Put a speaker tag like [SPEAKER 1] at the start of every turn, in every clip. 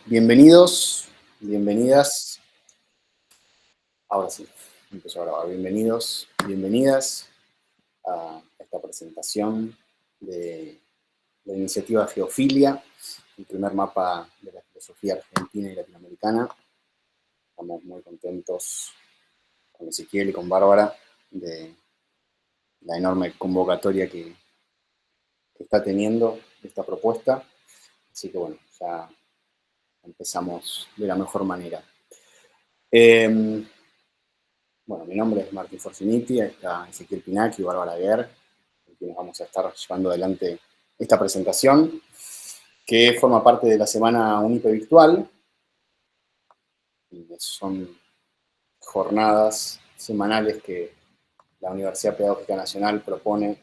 [SPEAKER 1] Bienvenidos, bienvenidas. Ahora sí, empezó a grabar. Bienvenidos, bienvenidas a esta presentación de la iniciativa Geofilia, el primer mapa de la filosofía argentina y latinoamericana. Estamos muy contentos con Ezequiel y con Bárbara de la enorme convocatoria que está teniendo esta propuesta. Así que bueno, ya empezamos de la mejor manera. Bueno, mi nombre es Martín Forciniti, está Ezequiel Pinacchi y Bárbara Guer, con quienes vamos a estar llevando adelante esta presentación, que forma parte de la Semana UNIPE Virtual. Son jornadas semanales que la Universidad Pedagógica Nacional propone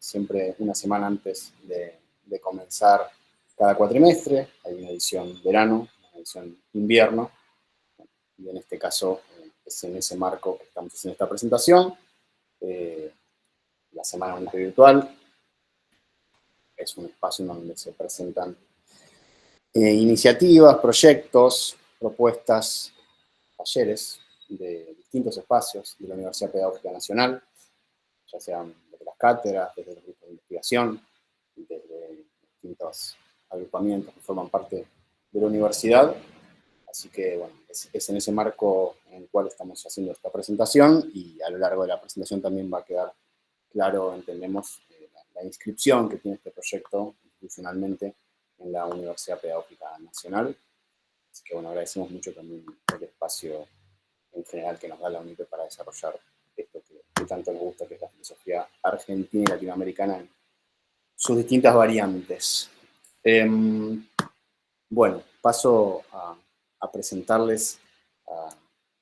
[SPEAKER 1] siempre una semana antes de comenzar cada cuatrimestre. Hay una edición verano, una edición invierno, y en este caso es en ese marco que estamos haciendo esta presentación. La Semana UNIPE Virtual es un espacio en donde se presentan iniciativas, proyectos, propuestas, talleres de distintos espacios de la Universidad Pedagógica Nacional, ya sean desde las cátedras, desde los grupos de investigación, desde distintos agrupamientos que forman parte de la universidad. Así que, bueno, es en ese marco en el cual estamos haciendo esta presentación, y a lo largo de la presentación también va a quedar claro, entendemos, la inscripción que tiene este proyecto institucionalmente en la Universidad Pedagógica Nacional. Así que, bueno, agradecemos mucho también el espacio en general que nos da la UNIPE para desarrollar esto que tanto nos gusta, que es la filosofía argentina y latinoamericana en sus distintas variantes. Bueno, paso a presentarles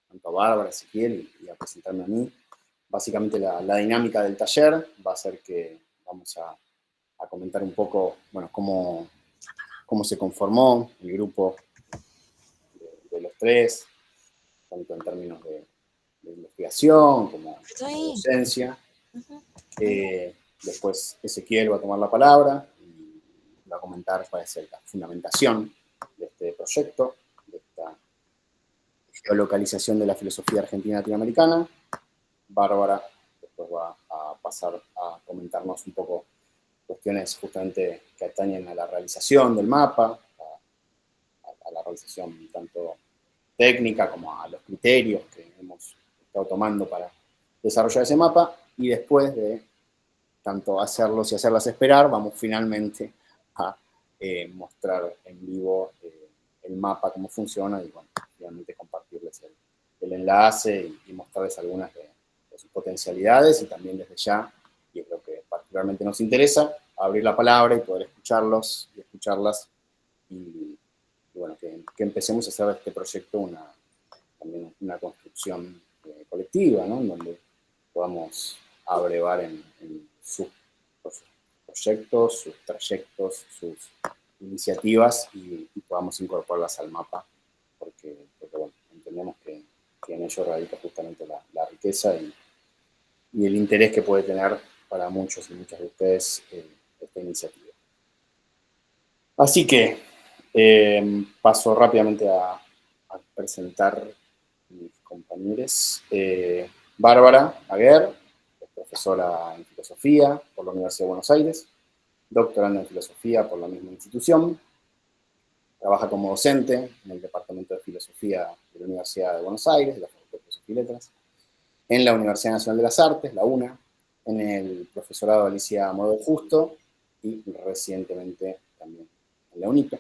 [SPEAKER 1] tanto a Bárbara, a Ezequiel y a presentarme a mí. Básicamente la dinámica del taller va a ser que vamos a comentar un poco, bueno, cómo se conformó el grupo de los tres, tanto en términos de investigación como de docencia. Después Ezequiel va a tomar la palabra y va a comentar cuál es la fundamentación de este proyecto, de esta geolocalización de la filosofía argentina latinoamericana. Bárbara después va a pasar a comentarnos un poco cuestiones justamente que atañen a la realización del mapa, a la realización tanto técnica como a los criterios que hemos estado tomando para desarrollar ese mapa, y después de tanto hacerlos y hacerlas esperar, vamos finalmente a mostrar en vivo el mapa, cómo funciona, y bueno, finalmente compartirles el enlace y mostrarles algunas de sus potencialidades, y también desde ya, y es lo que particularmente nos interesa, abrir la palabra y poder escucharlos y escucharlas, y bueno, que empecemos a hacer de este proyecto también una construcción colectiva, ¿no? En donde podamos abrevar en sus proyectos, sus trayectos, sus iniciativas, y podamos incorporarlas al mapa, porque bueno, entendemos que en ello radica justamente la riqueza y el interés que puede tener para muchos y muchas de ustedes esta iniciativa. Así que paso rápidamente a presentar mis compañeros. Bárbara Aguer es profesora en filosofía por la Universidad de Buenos Aires, doctorando en filosofía por la misma institución. Trabaja como docente en el Departamento de Filosofía de la Universidad de Buenos Aires, de la Facultad de Filosofía y Letras, en la Universidad Nacional de las Artes, la UNA, en el profesorado Alicia Modo Justo, y recientemente también en la UNIPE.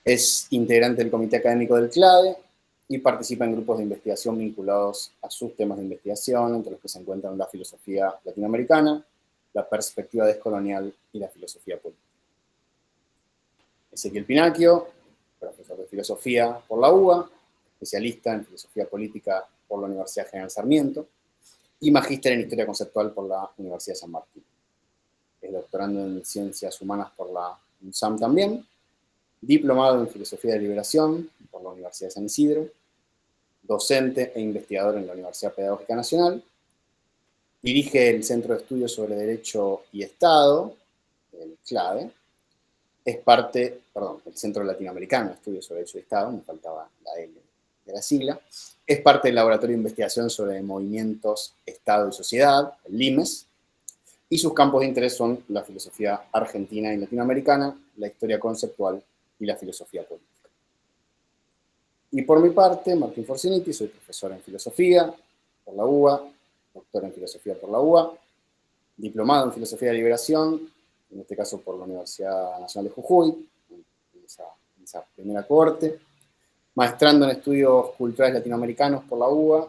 [SPEAKER 1] Es integrante del comité académico del CLADE y participa en grupos de investigación vinculados a sus temas de investigación, entre los que se encuentran la filosofía latinoamericana, la perspectiva descolonial y la filosofía política. Ezequiel Pinacchio, profesor de filosofía por la UBA, especialista en filosofía política por la Universidad General Sarmiento y magíster en historia conceptual por la Universidad de San Martín. Es doctorando en ciencias humanas por la UNSAM también, diplomado en filosofía de liberación por la Universidad de San Isidro, docente e investigador en la Universidad Pedagógica Nacional, dirige el Centro de Estudios sobre Derecho y Estado, el CLADE, es parte el Centro Latinoamericano de Estudios sobre Derecho y Estado, me faltaba la L de la sigla, es parte del Laboratorio de Investigación sobre Movimientos, Estado y Sociedad, el LIMES, y sus campos de interés son la filosofía argentina y latinoamericana, la historia conceptual y la filosofía política. Y por mi parte, Martín Forciniti, soy profesor en filosofía por la UBA, doctor en filosofía por la UBA, diplomado en filosofía de liberación, en este caso por la Universidad Nacional de Jujuy, en esa primera cohorte, maestrando en estudios culturales latinoamericanos por la UBA,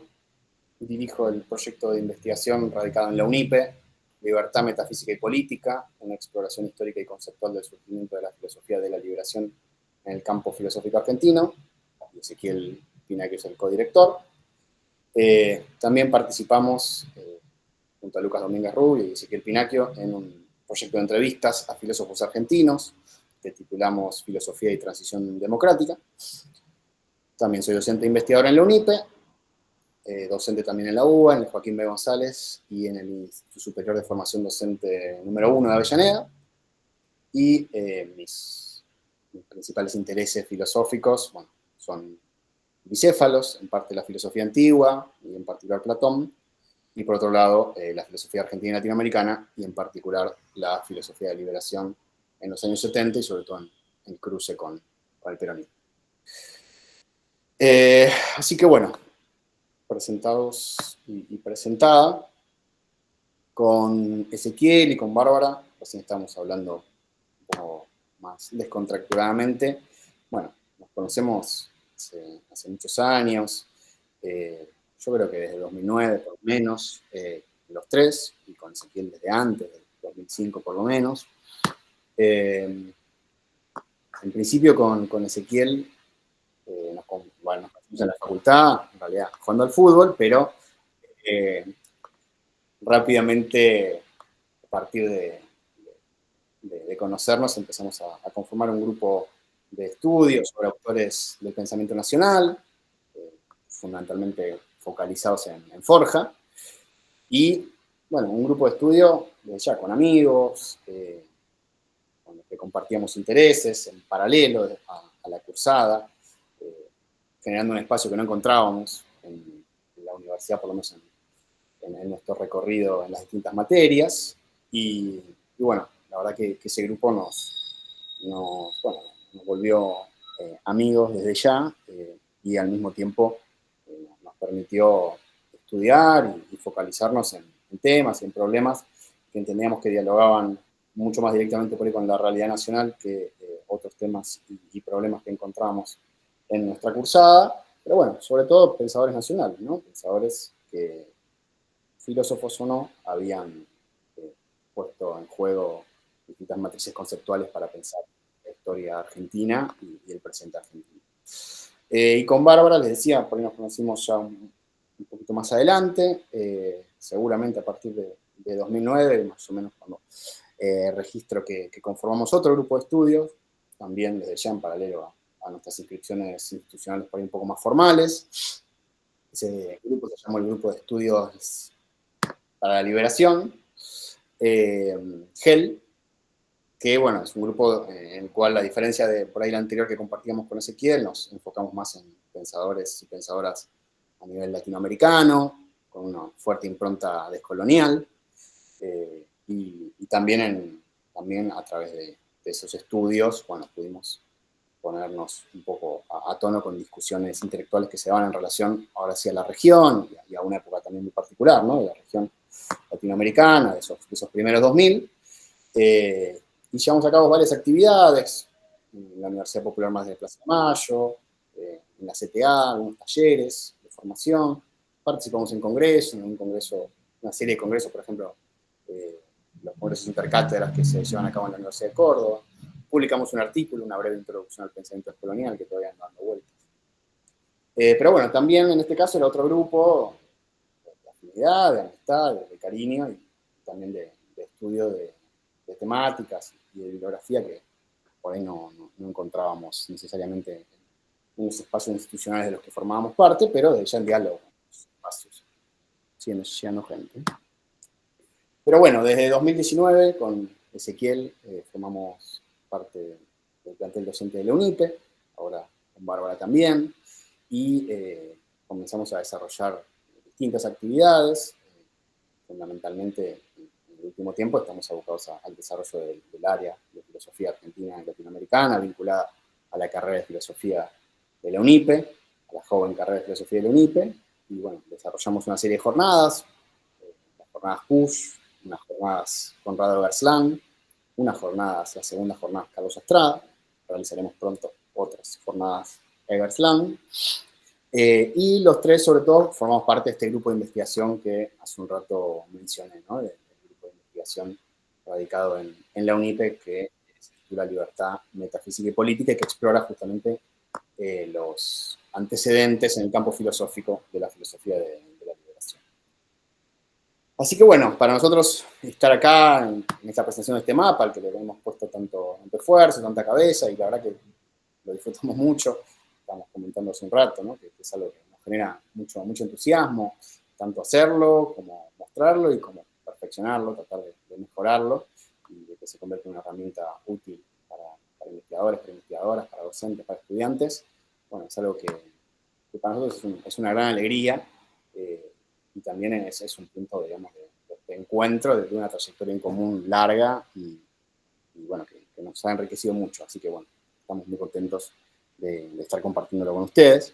[SPEAKER 1] dirijo el proyecto de investigación radicado en la UNIPE, Libertad, Metafísica y Política, una exploración histórica y conceptual del surgimiento de la filosofía de la liberación en el campo filosófico argentino, y Ezequiel Pinacchio es el codirector. También participamos, junto a Lucas Domínguez Rubio y Ezequiel Pinacchio, en un proyecto de entrevistas a filósofos argentinos, que titulamos Filosofía y Transición Democrática. También soy docente e investigador en la UNIPE, docente también en la UBA, en el Joaquín B. González y en el Instituto Superior de Formación Docente número 1 de Avellaneda. Y mis principales intereses filosóficos, bueno, son bicéfalos, en parte la filosofía antigua, y en particular Platón, y por otro lado, la filosofía argentina y latinoamericana, y en particular la filosofía de liberación en los años 70, y sobre todo en el cruce con el peronismo. Así que bueno, presentados y presentada, con Ezequiel y con Bárbara, recién estamos hablando un poco más descontracturadamente. Bueno, nos conocemos hace muchos años, yo creo que desde 2009 por lo menos, los tres, y con Ezequiel desde antes, desde 2005 por lo menos. En principio con Ezequiel nos conocimos en la facultad, en realidad jugando al fútbol, pero rápidamente, a partir de conocernos, empezamos a conformar un grupo de estudios sobre autores del pensamiento nacional, fundamentalmente focalizados en Forja, y bueno, un grupo de estudio ya con amigos, con los que compartíamos intereses en paralelo a la cursada, generando un espacio que no encontrábamos en la universidad, por lo menos en nuestro recorrido en las distintas materias, y bueno, la verdad que ese grupo nos volvió amigos desde ya, y al mismo tiempo nos permitió estudiar y focalizarnos en temas y en problemas que entendíamos que dialogaban mucho más directamente por ahí con la realidad nacional que otros temas y problemas que encontrábamos en nuestra cursada, pero bueno, sobre todo pensadores nacionales, ¿no? Pensadores que, filósofos o no, habían puesto en juego distintas matrices conceptuales para pensar la historia argentina y el presente argentino. Y con Bárbara, les decía, por ahí nos conocimos ya un poquito más adelante, seguramente a partir de 2009, más o menos cuando registro que conformamos otro grupo de estudios, también desde ya en paralelo a nuestras inscripciones institucionales por ahí un poco más formales. Ese grupo se llamó el Grupo de Estudios para la Liberación, GEL, que bueno, es un grupo en el cual, a diferencia de por ahí la anterior que compartíamos con Ezequiel, nos enfocamos más en pensadores y pensadoras a nivel latinoamericano, con una fuerte impronta descolonial, y también a través de esos estudios, bueno, pudimos ponernos un poco a tono con discusiones intelectuales que se van en relación ahora sí a la región y a una época también muy particular, ¿no? De la región latinoamericana, de esos primeros 2000. Y llevamos a cabo varias actividades en la Universidad Popular Más de Plaza de Mayo, en la CTA, algunos talleres de formación, participamos en congresos, en un congreso, una serie de congresos, por ejemplo, los congresos intercátedras que se llevan a cabo en la Universidad de Córdoba. Publicamos un artículo, una breve introducción al pensamiento colonial, que todavía anda dando vueltas. Pero bueno, también en este caso el otro grupo de afinidad, de amistad, de cariño y también de estudio de temáticas y de bibliografía que por ahí no encontrábamos necesariamente en los espacios institucionales de los que formábamos parte, pero de ya en diálogo con los espacios siguen llegando gente. Pero bueno, desde 2019 con Ezequiel formamos parte del plantel docente de la UNIPE, ahora con Bárbara también, y comenzamos a desarrollar distintas actividades. Fundamentalmente, en el último tiempo estamos abocados al desarrollo del área de filosofía argentina y latinoamericana, vinculada a la carrera de filosofía de la UNIPE, a la joven carrera de filosofía de la UNIPE, y bueno, desarrollamos una serie de jornadas, las jornadas PUSH, unas jornadas Conrado Berslan, unas jornadas, las segundas jornadas Carlos Estrada, realizaremos pronto otras jornadas Eversland, y los tres, sobre todo, formamos parte de este grupo de investigación que hace un rato mencioné, ¿no? Del grupo de investigación radicado en la UNIPE, que se titula Libertad, Metafísica y Política, y que explora justamente los antecedentes en el campo filosófico de la filosofía de la liberación. Así que bueno, para nosotros estar acá en esta presentación de este mapa, al que le hemos puesto tanto esfuerzo, tanta cabeza, y la verdad que lo disfrutamos mucho, estamos comentando hace un rato, ¿no? que es algo que nos genera mucho entusiasmo, tanto hacerlo como mostrarlo y como perfeccionarlo, tratar de mejorarlo y de que se convierta en una herramienta útil para investigadores, para investigadoras, para docentes, para estudiantes. Bueno, es algo que para nosotros es una gran alegría y también es un punto, digamos, de encuentro de una trayectoria en común larga y bueno, que nos ha enriquecido mucho. Así que bueno, estamos muy contentos de estar compartiéndolo con ustedes.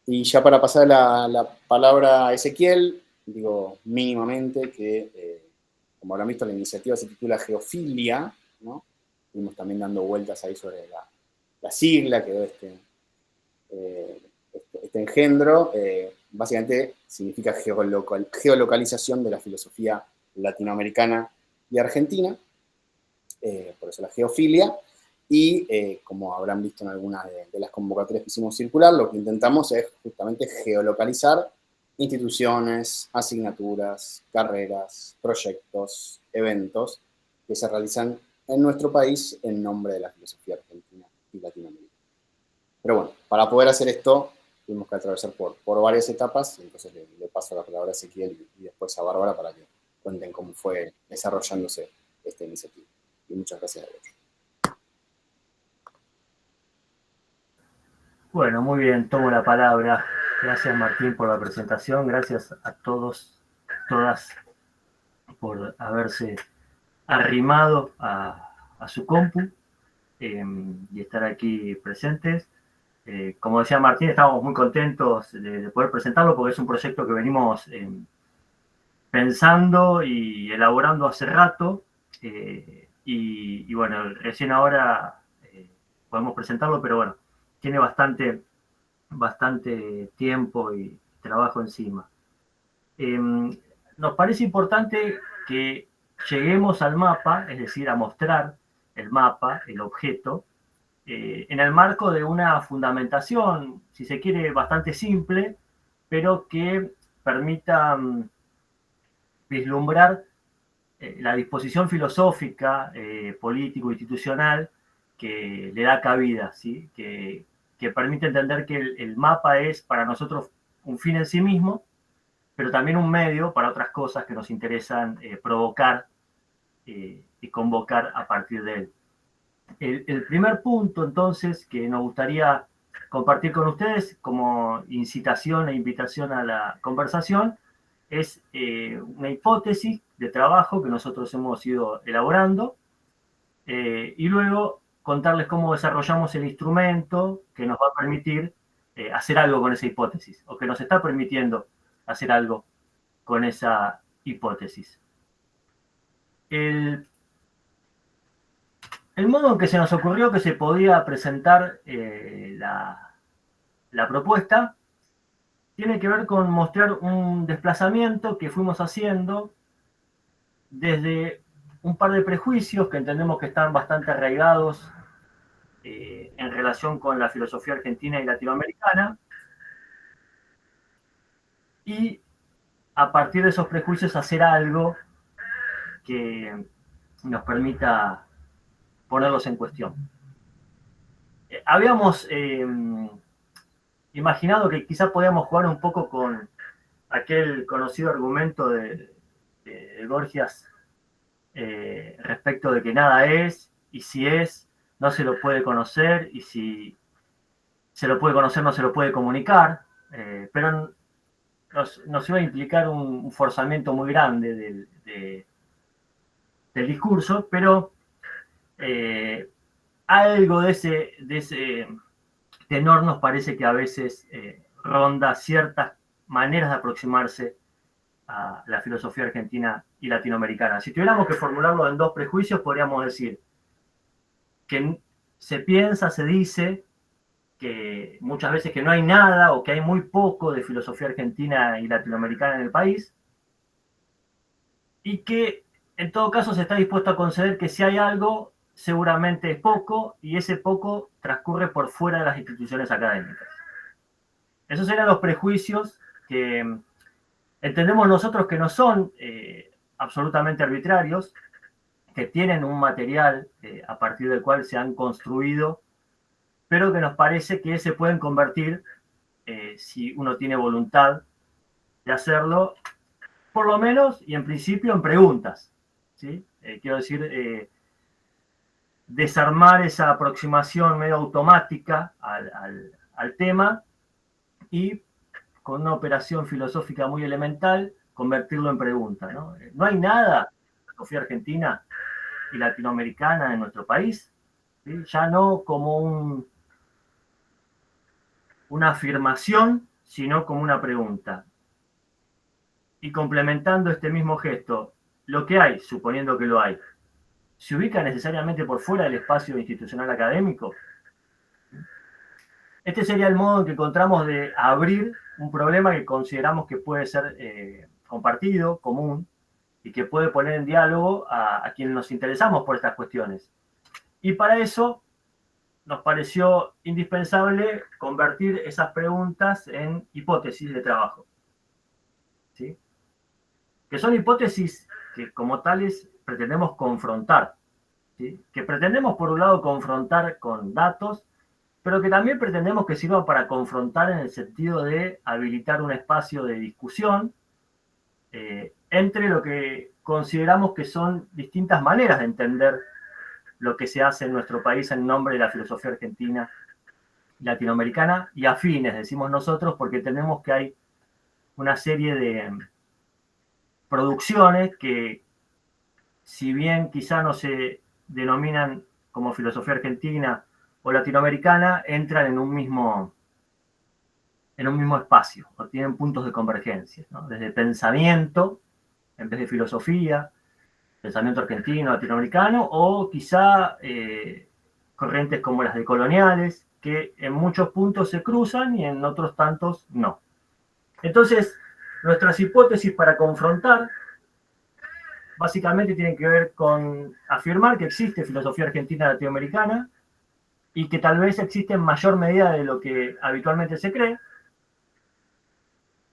[SPEAKER 1] Y ya para pasar la palabra a Ezequiel, digo mínimamente que, como habrán visto, la iniciativa se titula Geofilia, ¿no? Estuvimos también dando vueltas ahí sobre la sigla, quedó este engendro. Básicamente significa geolocalización de la filosofía latinoamericana y argentina, por eso la geofilia. Y como habrán visto en algunas de las convocatorias que hicimos circular, lo que intentamos es justamente geolocalizar instituciones, asignaturas, carreras, proyectos, eventos que se realizan en nuestro país en nombre de la filosofía argentina y latinoamericana. Pero bueno, para poder hacer esto tuvimos que atravesar por varias etapas, entonces le paso la palabra a Ezequiel y después a Bárbara para que cuenten cómo fue desarrollándose esta iniciativa. Y muchas gracias a ellos.
[SPEAKER 2] Bueno, muy bien, tomo la palabra. Gracias, Martín, por la presentación. Gracias a todos, todas, por haberse arrimado a su compu y estar aquí presentes. Como decía Martín, estamos muy contentos de poder presentarlo porque es un proyecto que venimos pensando y elaborando hace rato. Y bueno, recién ahora podemos presentarlo, pero bueno, tiene bastante tiempo y trabajo encima. Nos parece importante que lleguemos al mapa, es decir, a mostrar el mapa, el objeto, en el marco de una fundamentación, si se quiere, bastante simple, pero que permita vislumbrar la disposición filosófica, político-institucional que le da cabida, ¿sí? que permite entender que el mapa es para nosotros un fin en sí mismo, pero también un medio para otras cosas que nos interesan provocar y convocar a partir de él. El primer punto, entonces, que nos gustaría compartir con ustedes como incitación e invitación a la conversación es una hipótesis de trabajo que nosotros hemos ido elaborando y luego contarles cómo desarrollamos el instrumento que nos va a permitir hacer algo con esa hipótesis o que nos está permitiendo hacer algo con esa hipótesis. El modo en que se nos ocurrió que se podía presentar la propuesta tiene que ver con mostrar un desplazamiento que fuimos haciendo desde un par de prejuicios que entendemos que están bastante arraigados en relación con la filosofía argentina y latinoamericana, y a partir de esos prejuicios hacer algo que nos permita ponerlos en cuestión. Habíamos imaginado que quizá podíamos jugar un poco con aquel conocido argumento de Gorgias respecto de que nada es, y si es, no se lo puede conocer, y si se lo puede conocer no se lo puede comunicar, pero nos iba a implicar un forzamiento muy grande del discurso, pero algo de ese tenor nos parece que a veces ronda ciertas maneras de aproximarse a la filosofía argentina y latinoamericana. Si tuviéramos que formularlo en dos prejuicios, podríamos decir que se piensa, se dice que muchas veces que no hay nada o que hay muy poco de filosofía argentina y latinoamericana en el país, y que en todo caso se está dispuesto a conceder que si hay algo, seguramente es poco, y ese poco transcurre por fuera de las instituciones académicas. Esos eran los prejuicios que entendemos nosotros que no son absolutamente arbitrarios, que tienen un material a partir del cual se han construido, pero que nos parece que se pueden convertir, si uno tiene voluntad de hacerlo, por lo menos y en principio en preguntas, ¿sí? Quiero decir, desarmar esa aproximación medio automática al tema y con una operación filosófica muy elemental convertirlo en pregunta, ¿no? No hay nada en la filosofía argentina y latinoamericana en nuestro país, ¿sí? Ya no como una afirmación, sino como una pregunta. Y complementando este mismo gesto, lo que hay, suponiendo que lo hay, ¿se ubica necesariamente por fuera del espacio institucional académico? Este sería el modo en que encontramos de abrir un problema que consideramos que puede ser compartido, común, y que puede poner en diálogo a quienes nos interesamos por estas cuestiones. Y para eso nos pareció indispensable convertir esas preguntas en hipótesis de trabajo, ¿sí? Que son hipótesis que como tales pretendemos confrontar, ¿sí? Que pretendemos por un lado confrontar con datos, pero que también pretendemos que sirvan para confrontar en el sentido de habilitar un espacio de discusión entre lo que consideramos que son distintas maneras de entender lo que se hace en nuestro país en nombre de la filosofía argentina y latinoamericana, y afines, decimos nosotros, porque tenemos que hay una serie de producciones que, si bien quizá no se denominan como filosofía argentina o latinoamericana, entran en un mismo espacio, o tienen puntos de convergencia, ¿no? Desde pensamiento, en vez de filosofía, pensamiento argentino, latinoamericano, o quizá corrientes como las decoloniales, que en muchos puntos se cruzan y en otros tantos no. Entonces, nuestras hipótesis para confrontar básicamente tienen que ver con afirmar que existe filosofía argentina latinoamericana y que tal vez existe en mayor medida de lo que habitualmente se cree,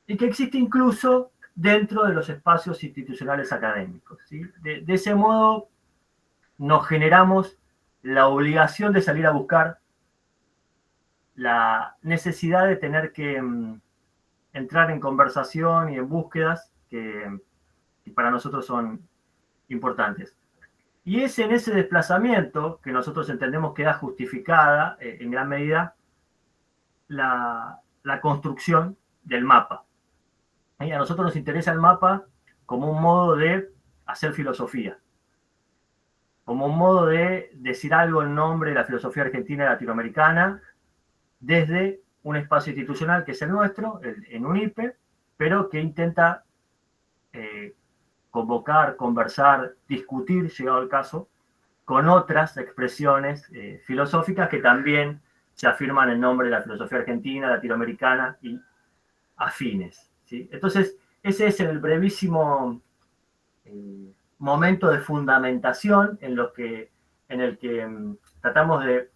[SPEAKER 2] y que existe incluso dentro de los espacios institucionales académicos, ¿sí? De ese modo nos generamos la obligación de salir a buscar, la necesidad de tener que entrar en conversación y en búsquedas que para nosotros son importantes. Y es en ese desplazamiento que nosotros entendemos que da justificada, en gran medida, la construcción del mapa. Y a nosotros nos interesa el mapa como un modo de hacer filosofía, como un modo de decir algo en nombre de la filosofía argentina y latinoamericana desde un espacio institucional que es el nuestro, en UNIPE, pero que intenta convocar, conversar, discutir, llegado el caso, con otras expresiones filosóficas que también se afirman en nombre de la filosofía argentina, latinoamericana y afines, ¿sí? Entonces, ese es el brevísimo momento de fundamentación en el que tratamos de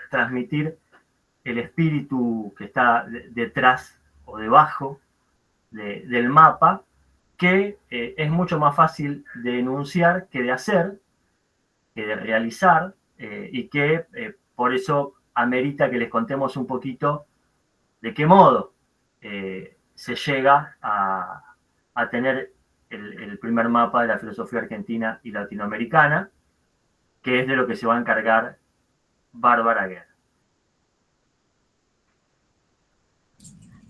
[SPEAKER 2] transmitir el espíritu que está detrás o debajo del mapa, que es mucho más fácil de enunciar que de hacer, que de realizar, y que por eso amerita que les contemos un poquito de qué modo se llega a tener el primer mapa de la filosofía argentina y latinoamericana, que es de lo que se va a encargar Bárbara Guerra.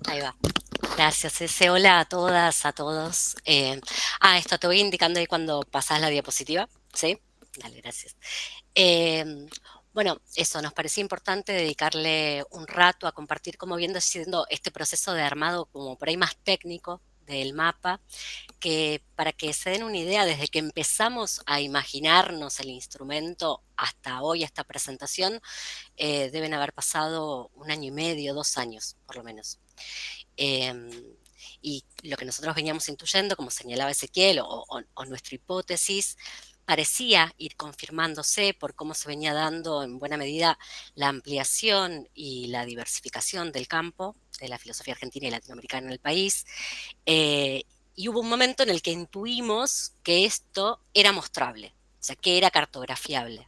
[SPEAKER 3] Ahí va. Gracias, Ese. Hola a todas, a todos. Esto te voy indicando ahí cuando pasás la diapositiva, ¿sí? Dale, gracias. Bueno, eso, nos parecía importante dedicarle un rato a compartir cómo viendo siendo este proceso de armado como por ahí más técnico del mapa, que para que se den una idea, desde que empezamos a imaginarnos el instrumento hasta hoy, esta presentación, deben haber pasado 1 año y medio, 2 años, por lo menos. Y lo que nosotros veníamos intuyendo, como señalaba Ezequiel, o nuestra hipótesis, parecía ir confirmándose por cómo se venía dando en buena medida la ampliación y la diversificación del campo de la filosofía argentina y latinoamericana en el país. Y hubo un momento en el que intuimos que esto era mostrable, o sea, que era cartografiable.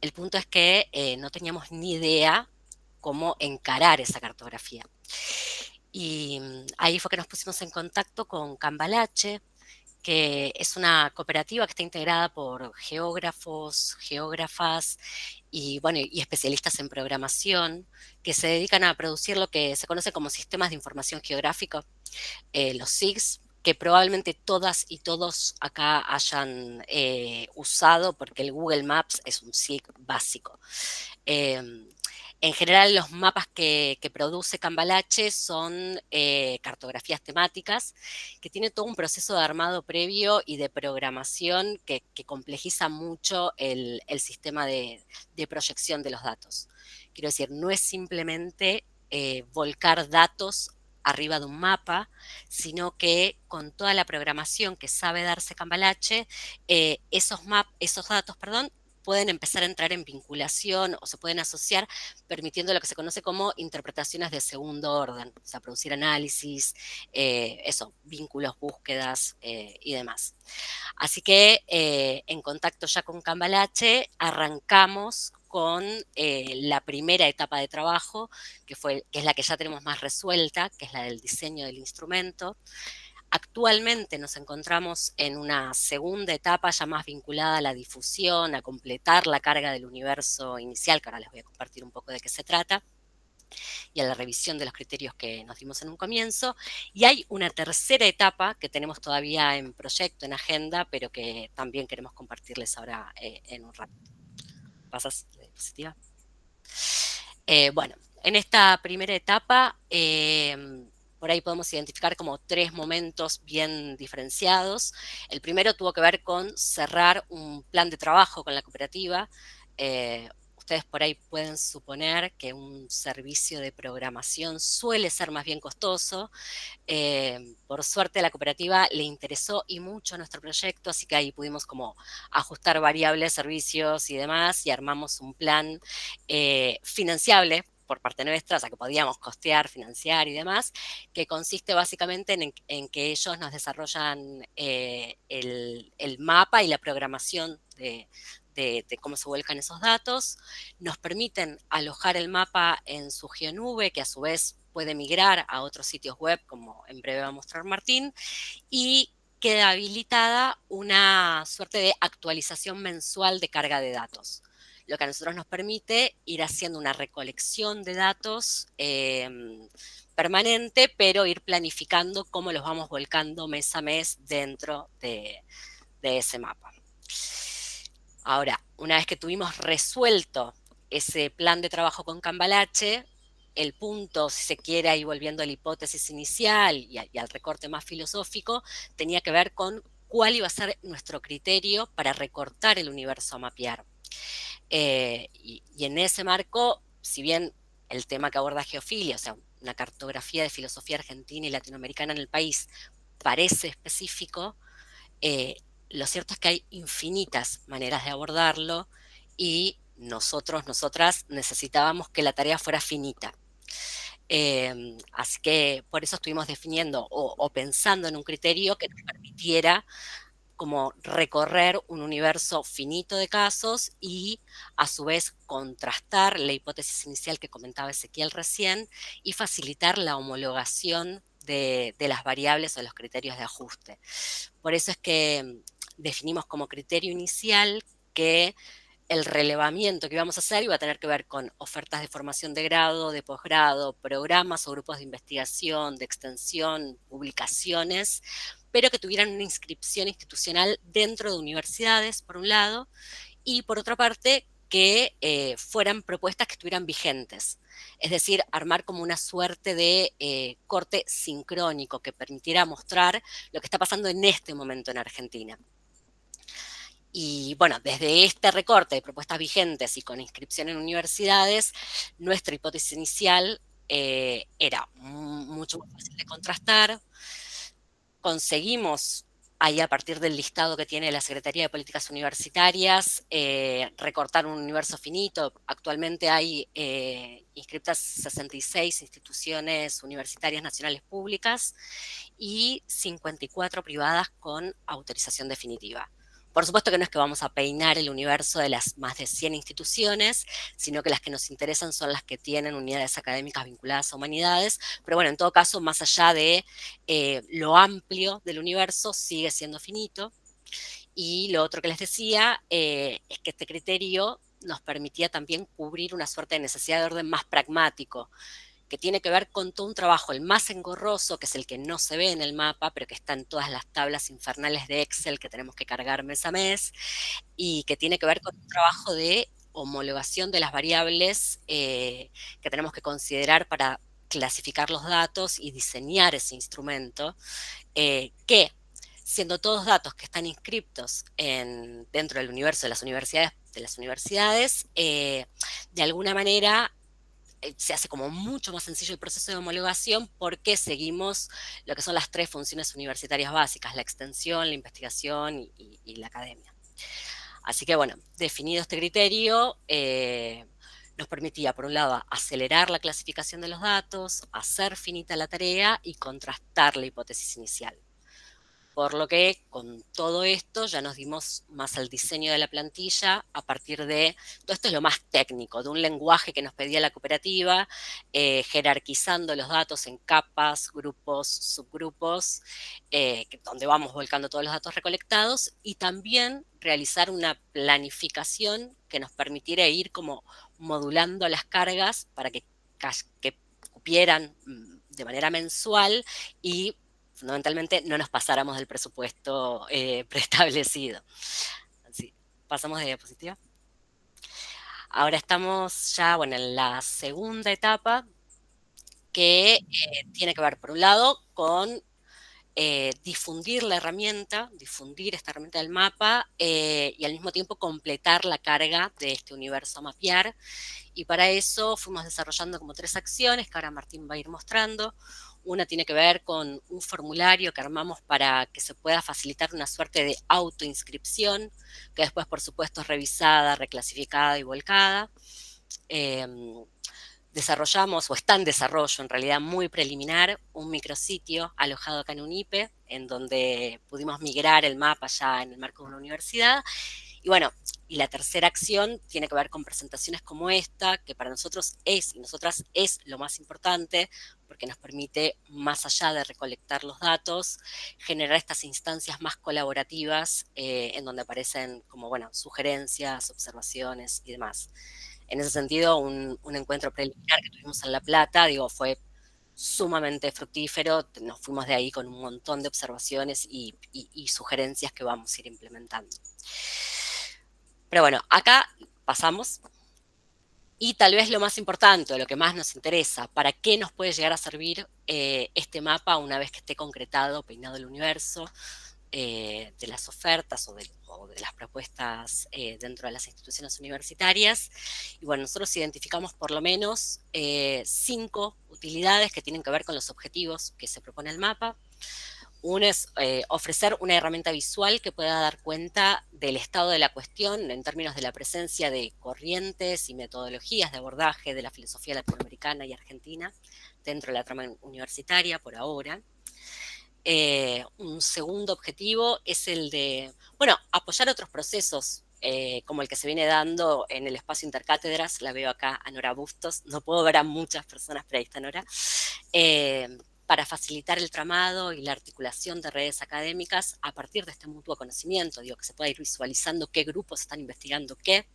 [SPEAKER 3] El punto es que no teníamos ni idea cómo encarar esa cartografía. Y ahí fue que nos pusimos en contacto con Cambalache, que es una cooperativa que está integrada por geógrafos, geógrafas y, bueno, y especialistas en programación, que se dedican a producir lo que se conoce como sistemas de información geográfica, los SIGs, que probablemente todas y todos acá hayan usado, porque el Google Maps es un SIG básico. En general, los mapas que produce Cambalache son cartografías temáticas, que tiene todo un proceso de armado previo y de programación que complejiza mucho el sistema de proyección de los datos. Quiero decir, no es simplemente volcar datos arriba de un mapa, sino que con toda la programación que sabe darse Cambalache, esos datos, pueden empezar a entrar en vinculación o se pueden asociar, permitiendo lo que se conoce como interpretaciones de segundo orden, o sea, producir análisis, vínculos, búsquedas y demás. Así que en contacto ya con Cambalache, arrancamos con la primera etapa de trabajo, que es la que ya tenemos más resuelta, que es la del diseño del instrumento. Actualmente nos encontramos en una segunda etapa ya más vinculada a la difusión, a completar la carga del universo inicial, que ahora les voy a compartir un poco de qué se trata, y a la revisión de los criterios que nos dimos en un comienzo. Y hay una tercera etapa que tenemos todavía en proyecto, en agenda, pero que también queremos compartirles ahora en un rato. ¿Pasas la diapositiva? Bueno, en esta primera etapa, por ahí podemos identificar como 3 momentos bien diferenciados. El primero tuvo que ver con cerrar un plan de trabajo con la cooperativa. Ustedes por ahí pueden suponer que un servicio de programación suele ser más bien costoso. Por suerte a la cooperativa le interesó y mucho nuestro proyecto, así que ahí pudimos como ajustar variables, servicios y demás, y armamos un plan financiable por parte nuestra, o sea que podíamos costear, financiar y demás, que consiste básicamente en que ellos nos desarrollan el mapa y la programación de cómo se vuelcan esos datos, nos permiten alojar el mapa en su GeoNube, que a su vez puede migrar a otros sitios web, como en breve va a mostrar Martín, y queda habilitada una suerte de actualización mensual de carga de datos, lo que a nosotros nos permite ir haciendo una recolección de datos permanente, pero ir planificando cómo los vamos volcando mes a mes dentro de ese mapa. Ahora, una vez que tuvimos resuelto ese plan de trabajo con Cambalache, el punto, si se quiere, ahí volviendo a la hipótesis inicial y al recorte más filosófico, tenía que ver con cuál iba a ser nuestro criterio para recortar el universo a mapear. Y en ese marco, si bien el tema que aborda Geofilia, o sea, una cartografía de filosofía argentina y latinoamericana en el país, parece específico, lo cierto es que hay infinitas maneras de abordarlo y nosotras necesitábamos que la tarea fuera finita. Así que por eso estuvimos definiendo o pensando en un criterio que nos permitiera como recorrer un universo finito de casos y a su vez contrastar la hipótesis inicial que comentaba Ezequiel recién y facilitar la homologación de las variables o los criterios de ajuste. Por eso es que definimos como criterio inicial que el relevamiento que íbamos a hacer iba a tener que ver con ofertas de formación de grado, de posgrado, programas o grupos de investigación, de extensión, publicaciones, pero que tuvieran una inscripción institucional dentro de universidades, por un lado, y por otra parte, que fueran propuestas que estuvieran vigentes. Es decir, armar como una suerte de corte sincrónico que permitiera mostrar lo que está pasando en este momento en Argentina. Y bueno, desde este recorte de propuestas vigentes y con inscripción en universidades, nuestra hipótesis inicial era mucho más fácil de contrastar. Conseguimos ahí, a partir del listado que tiene la Secretaría de Políticas Universitarias, recortar un universo finito. Actualmente hay inscriptas 66 instituciones universitarias nacionales públicas y 54 privadas con autorización definitiva. Por supuesto que no es que vamos a peinar el universo de las más de 100 instituciones, sino que las que nos interesan son las que tienen unidades académicas vinculadas a humanidades, pero bueno, en todo caso, más allá de lo amplio del universo, sigue siendo finito. Y lo otro que les decía es que este criterio nos permitía también cubrir una suerte de necesidad de orden más pragmático, que tiene que ver con todo un trabajo, el más engorroso, que es el que no se ve en el mapa, pero que está en todas las tablas infernales de Excel que tenemos que cargar mes a mes, y que tiene que ver con un trabajo de homologación de las variables que tenemos que considerar para clasificar los datos y diseñar ese instrumento, que siendo todos datos que están inscriptos dentro del universo de las universidades, de alguna manera se hace como mucho más sencillo el proceso de homologación porque seguimos lo que son las 3 funciones universitarias básicas: la extensión, la investigación y la academia. Así que bueno, definido este criterio, nos permitía, por un lado, acelerar la clasificación de los datos, hacer finita la tarea y contrastar la hipótesis inicial. Por lo que con todo esto ya nos dimos más al diseño de la plantilla a partir de, todo esto es lo más técnico, de un lenguaje que nos pedía la cooperativa, jerarquizando los datos en capas, grupos, subgrupos, donde vamos volcando todos los datos recolectados, y también realizar una planificación que nos permitiera ir como modulando las cargas para que cupieran de manera mensual y fundamentalmente no nos pasáramos del presupuesto preestablecido. Así, pasamos de diapositiva. Ahora estamos ya, bueno, en la segunda etapa, que tiene que ver, por un lado, con difundir la herramienta, difundir esta herramienta del mapa y al mismo tiempo completar la carga de este universo a mapear. Y para eso fuimos desarrollando como 3 acciones que ahora Martín va a ir mostrando. Una tiene que ver con un formulario que armamos para que se pueda facilitar una suerte de autoinscripción, que después, por supuesto, es revisada, reclasificada y volcada. Desarrollamos, o está en desarrollo en realidad muy preliminar, un micrositio alojado acá en UNIPE, en donde pudimos migrar el mapa ya en el marco de una universidad. Y bueno, y la tercera acción tiene que ver con presentaciones como esta, que para nosotros y nosotras es lo más importante, porque nos permite, más allá de recolectar los datos, generar estas instancias más colaborativas en donde aparecen como, bueno, sugerencias, observaciones y demás. En ese sentido, un encuentro preliminar que tuvimos en La Plata, digo, fue sumamente fructífero. Nos fuimos de ahí con un montón de observaciones y sugerencias que vamos a ir implementando. Pero bueno, acá pasamos. Y tal vez lo más importante, o lo que más nos interesa, ¿para qué nos puede llegar a servir este mapa una vez que esté concretado, peinado el universo de las ofertas o de las propuestas dentro de las instituciones universitarias? Y bueno, nosotros identificamos por lo menos 5 utilidades que tienen que ver con los objetivos que se propone el mapa. Uno es ofrecer una herramienta visual que pueda dar cuenta del estado de la cuestión en términos de la presencia de corrientes y metodologías de abordaje de la filosofía latinoamericana y argentina dentro de la trama universitaria por ahora. Un segundo objetivo es el de, bueno, apoyar otros procesos como el que se viene dando en el espacio intercátedras. La veo acá a Nora Bustos, no puedo ver a muchas personas, pero ahí está Nora. para facilitar el tramado y la articulación de redes académicas a partir de este mutuo conocimiento, digo, que se pueda ir visualizando qué grupos están investigando qué.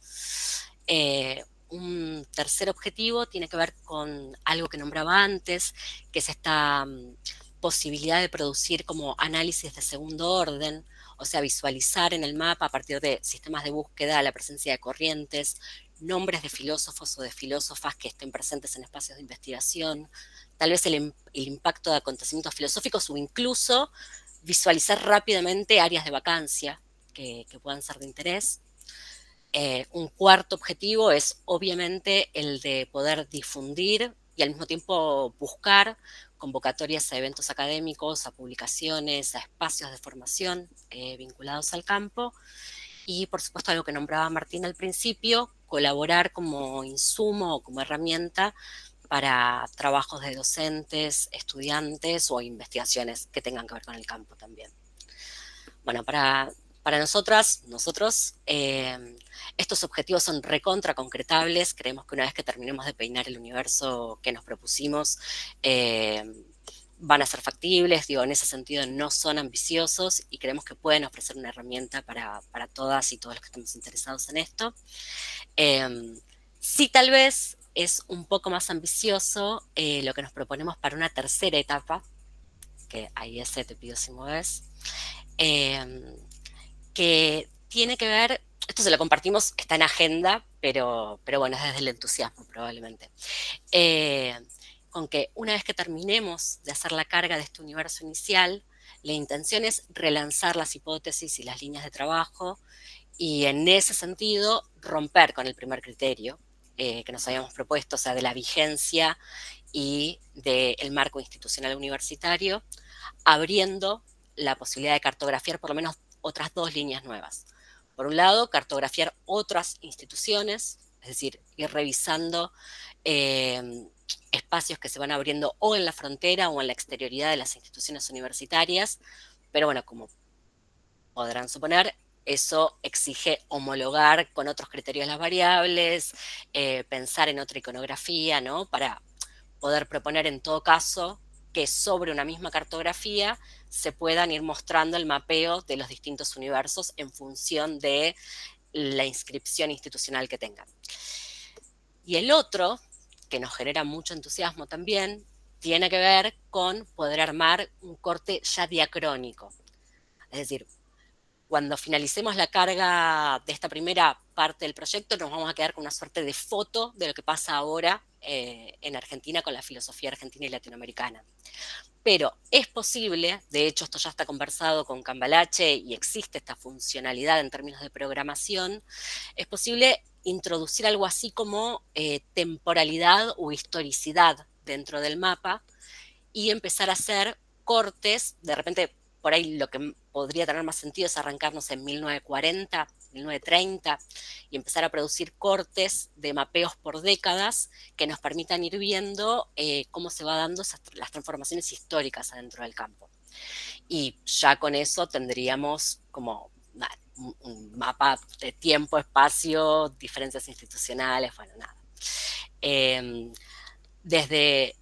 [SPEAKER 3] Un tercer objetivo tiene que ver con algo que nombraba antes, que es esta posibilidad de producir como análisis de segundo orden, o sea, visualizar en el mapa a partir de sistemas de búsqueda la presencia de corrientes, nombres de filósofos o de filósofas que estén presentes en espacios de investigación, tal vez el impacto de acontecimientos filosóficos o incluso visualizar rápidamente áreas de vacancia que puedan ser de interés. Un cuarto objetivo es obviamente el de poder difundir y al mismo tiempo buscar convocatorias a eventos académicos, a publicaciones, a espacios de formación vinculados al campo. Y por supuesto algo que nombraba Martín al principio, colaborar como insumo o como herramienta para trabajos de docentes, estudiantes o investigaciones que tengan que ver con el campo también. Bueno, para nosotros, estos objetivos son recontra concretables. Creemos que una vez que terminemos de peinar el universo que nos propusimos, van a ser factibles, digo, en ese sentido no son ambiciosos y creemos que pueden ofrecer una herramienta para todas y todos los que estamos interesados en esto. Sí, tal vez es un poco más ambicioso lo que nos proponemos para una tercera etapa, que ahí ese te pido si mueves, que tiene que ver, esto se lo compartimos, está en agenda, pero bueno, es desde el entusiasmo probablemente, con que una vez que terminemos de hacer la carga de este universo inicial, la intención es relanzar las hipótesis y las líneas de trabajo y en ese sentido romper con el primer criterio que nos habíamos propuesto, o sea, de la vigencia y del marco institucional universitario, abriendo la posibilidad de cartografiar por lo menos otras dos líneas nuevas. Por un lado, cartografiar otras instituciones, es decir, ir revisando espacios que se van abriendo o en la frontera o en la exterioridad de las instituciones universitarias, pero bueno, como podrán suponer, eso exige homologar con otros criterios las variables, pensar en otra iconografía, ¿no? Para poder proponer en todo caso que sobre una misma cartografía se puedan ir mostrando el mapeo de los distintos universos en función de la inscripción institucional que tengan. Y el otro, que nos genera mucho entusiasmo también, tiene que ver con poder armar un corte ya diacrónico. Es decir, cuando finalicemos la carga de esta primera parte del proyecto, nos vamos a quedar con una suerte de foto de lo que pasa ahora en Argentina con la filosofía argentina y latinoamericana. Pero es posible, de hecho esto ya está conversado con Cambalache y existe esta funcionalidad en términos de programación, es posible introducir algo así como temporalidad o historicidad dentro del mapa y empezar a hacer cortes, de repente por ahí lo que podría tener más sentido es arrancarnos en 1940, 1930 y empezar a producir cortes de mapeos por décadas que nos permitan ir viendo cómo se van dando las transformaciones históricas adentro del campo. Y ya con eso tendríamos como un mapa de tiempo, espacio, diferencias institucionales, bueno, nada. Desde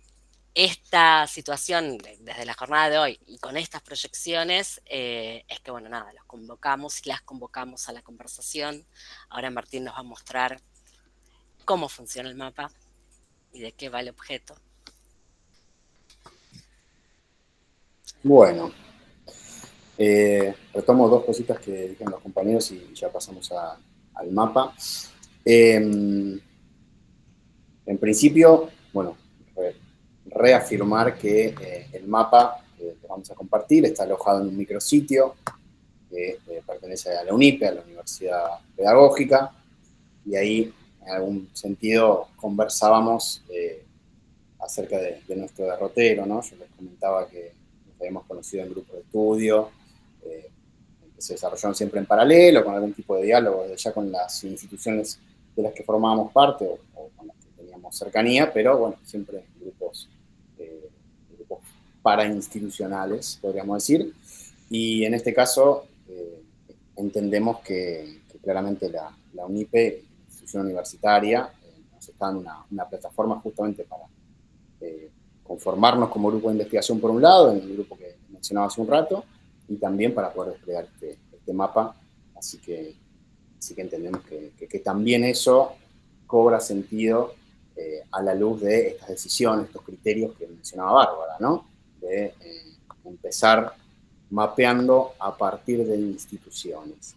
[SPEAKER 3] esta situación, desde la jornada de hoy y con estas proyecciones, es que, bueno, nada, los convocamos y las convocamos a la conversación. Ahora Martín nos va a mostrar cómo funciona el mapa y de qué va el objeto.
[SPEAKER 1] Bueno, retomo dos cositas que dijeron los compañeros y ya pasamos al mapa. En principio, bueno, reafirmar que el mapa que vamos a compartir está alojado en un micrositio que pertenece a la UNIPE, a la Universidad Pedagógica, y ahí en algún sentido conversábamos acerca de nuestro derrotero, ¿no? Yo les comentaba que nos habíamos conocido en grupos de estudio, que se desarrollaron siempre en paralelo, con algún tipo de diálogo ya con las instituciones de las que formábamos parte o con las que teníamos cercanía, pero bueno, siempre grupos parainstitucionales, podríamos decir, y en este caso entendemos que claramente la UNIPE, institución universitaria, nos está dando una plataforma justamente para conformarnos como grupo de investigación por un lado, en el grupo que mencionaba hace un rato, y también para poder desplegar este mapa. Así que entendemos que también eso cobra sentido a la luz de estas decisiones, estos criterios que mencionaba Bárbara, ¿no? De empezar mapeando a partir de instituciones.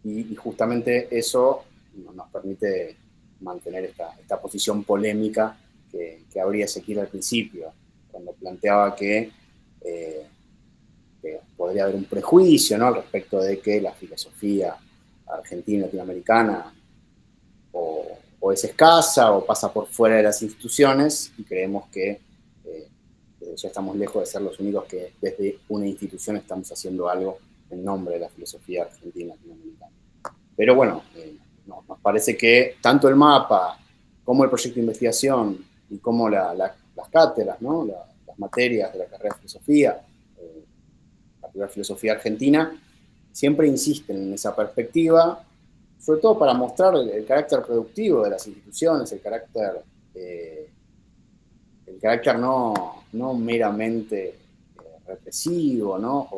[SPEAKER 1] Y justamente eso nos permite mantener esta posición polémica que abría Ezequiel al principio, cuando planteaba que podría haber un prejuicio, ¿no?, al respecto de que la filosofía argentina, latinoamericana, o es escasa o pasa por fuera de las instituciones, y creemos que ya estamos lejos de ser los únicos que desde una institución estamos haciendo algo en nombre de la filosofía argentina latinoamericana. Pero bueno, nos parece que tanto el mapa como el proyecto de investigación y como las cátedras, ¿no?, las materias de la carrera de filosofía, la filosofía argentina, siempre insisten en esa perspectiva, sobre todo para mostrar el carácter productivo de las instituciones, el carácter no meramente represivo, ¿no?,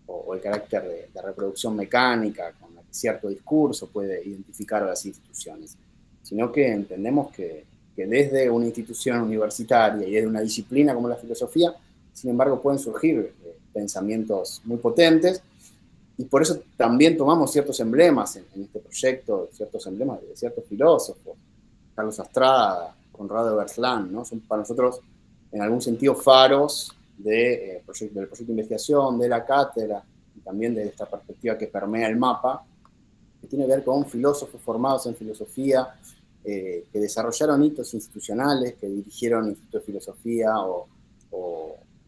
[SPEAKER 1] o el carácter de reproducción mecánica con la que cierto discurso puede identificar a las instituciones, sino que entendemos que desde una institución universitaria y desde una disciplina como la filosofía, sin embargo, pueden surgir pensamientos muy potentes, y por eso también tomamos ciertos emblemas en este proyecto, ciertos emblemas de ciertos filósofos, Carlos Astrada, Conrado Bersland, ¿no? Son para nosotros, en algún sentido, faros del proyecto de investigación, de la cátedra, y también de esta perspectiva que permea el mapa, que tiene que ver con filósofos formados en filosofía, que desarrollaron hitos institucionales, que dirigieron el Instituto de Filosofía o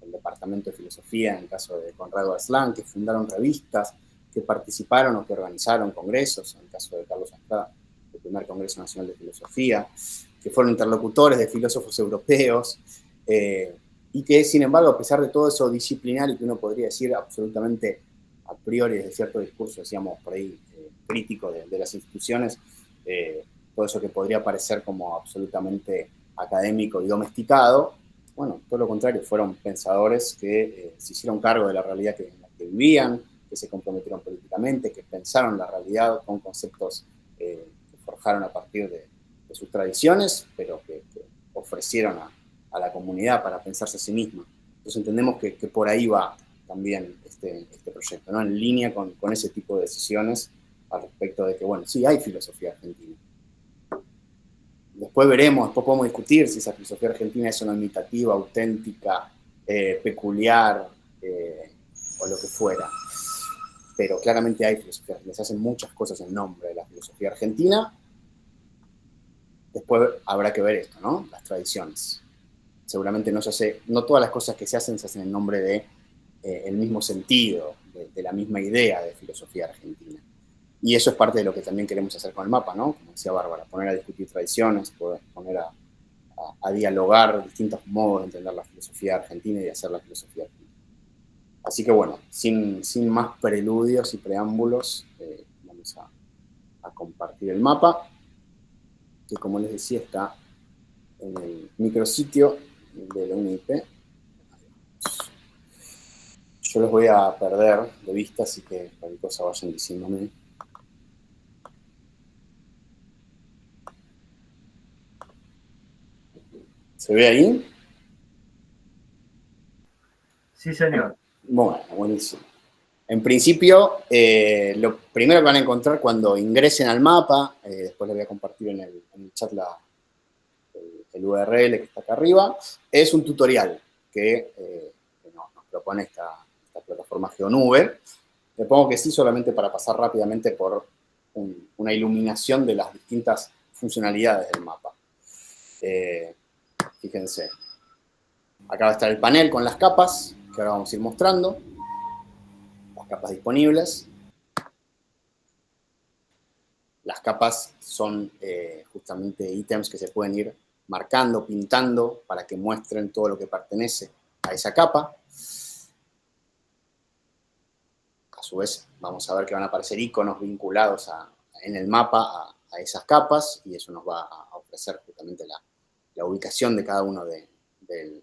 [SPEAKER 1] el Departamento de Filosofía, en el caso de Conrado Bersland, que fundaron revistas, que participaron o que organizaron congresos, en el caso de Carlos Astrada, el primer Congreso Nacional de Filosofía, que fueron interlocutores de filósofos europeos, y que, sin embargo, a pesar de todo eso disciplinario que uno podría decir absolutamente a priori desde cierto discurso, decíamos por ahí, crítico de las instituciones, todo eso que podría parecer como absolutamente académico y domesticado, bueno, todo lo contrario, fueron pensadores que se hicieron cargo de la realidad en la que vivían, que se comprometieron políticamente, que pensaron la realidad con conceptos que forjaron a partir de sus tradiciones, pero que ofrecieron a la comunidad para pensarse a sí misma. Entonces entendemos que por ahí va también este proyecto, ¿no?, en línea con ese tipo de decisiones al respecto de que, bueno, sí, hay filosofía argentina. Después veremos, después podemos discutir si esa filosofía argentina es una imitativa, auténtica, peculiar, o lo que fuera. Pero claramente hay filosofía argentina, se hacen muchas cosas en nombre de la filosofía argentina. Después habrá que ver esto, ¿no?, las tradiciones. Seguramente no todas las cosas que se hacen en nombre de el mismo sentido, de la misma idea de filosofía argentina. Y eso es parte de lo que también queremos hacer con el mapa, ¿no?, como decía Bárbara, poner a discutir tradiciones, poner a dialogar distintos modos de entender la filosofía argentina y de hacer la filosofía argentina. Así que bueno, sin más preludios y preámbulos, vamos a compartir el mapa, que como les decía está en el micrositio de la UNIP. Yo los voy a perder de vista, así que cualquier cosa vayan diciéndome. ¿Se ve ahí?
[SPEAKER 2] Sí, señor.
[SPEAKER 1] Bueno, buenísimo. En principio, lo primero que van a encontrar cuando ingresen al mapa, después les voy a compartir en el chat el URL que está acá arriba, es un tutorial que nos propone esta plataforma GeoNube. Le pongo que sí solamente para pasar rápidamente por una iluminación de las distintas funcionalidades del mapa. Fíjense, acá va a estar el panel con las capas, que ahora vamos a ir mostrando, las capas disponibles. Las capas son justamente ítems que se pueden ir marcando, pintando, para que muestren todo lo que pertenece a esa capa. A su vez, vamos a ver que van a aparecer iconos vinculados en el mapa a esas capas, y eso nos va a ofrecer justamente la ubicación de cada uno de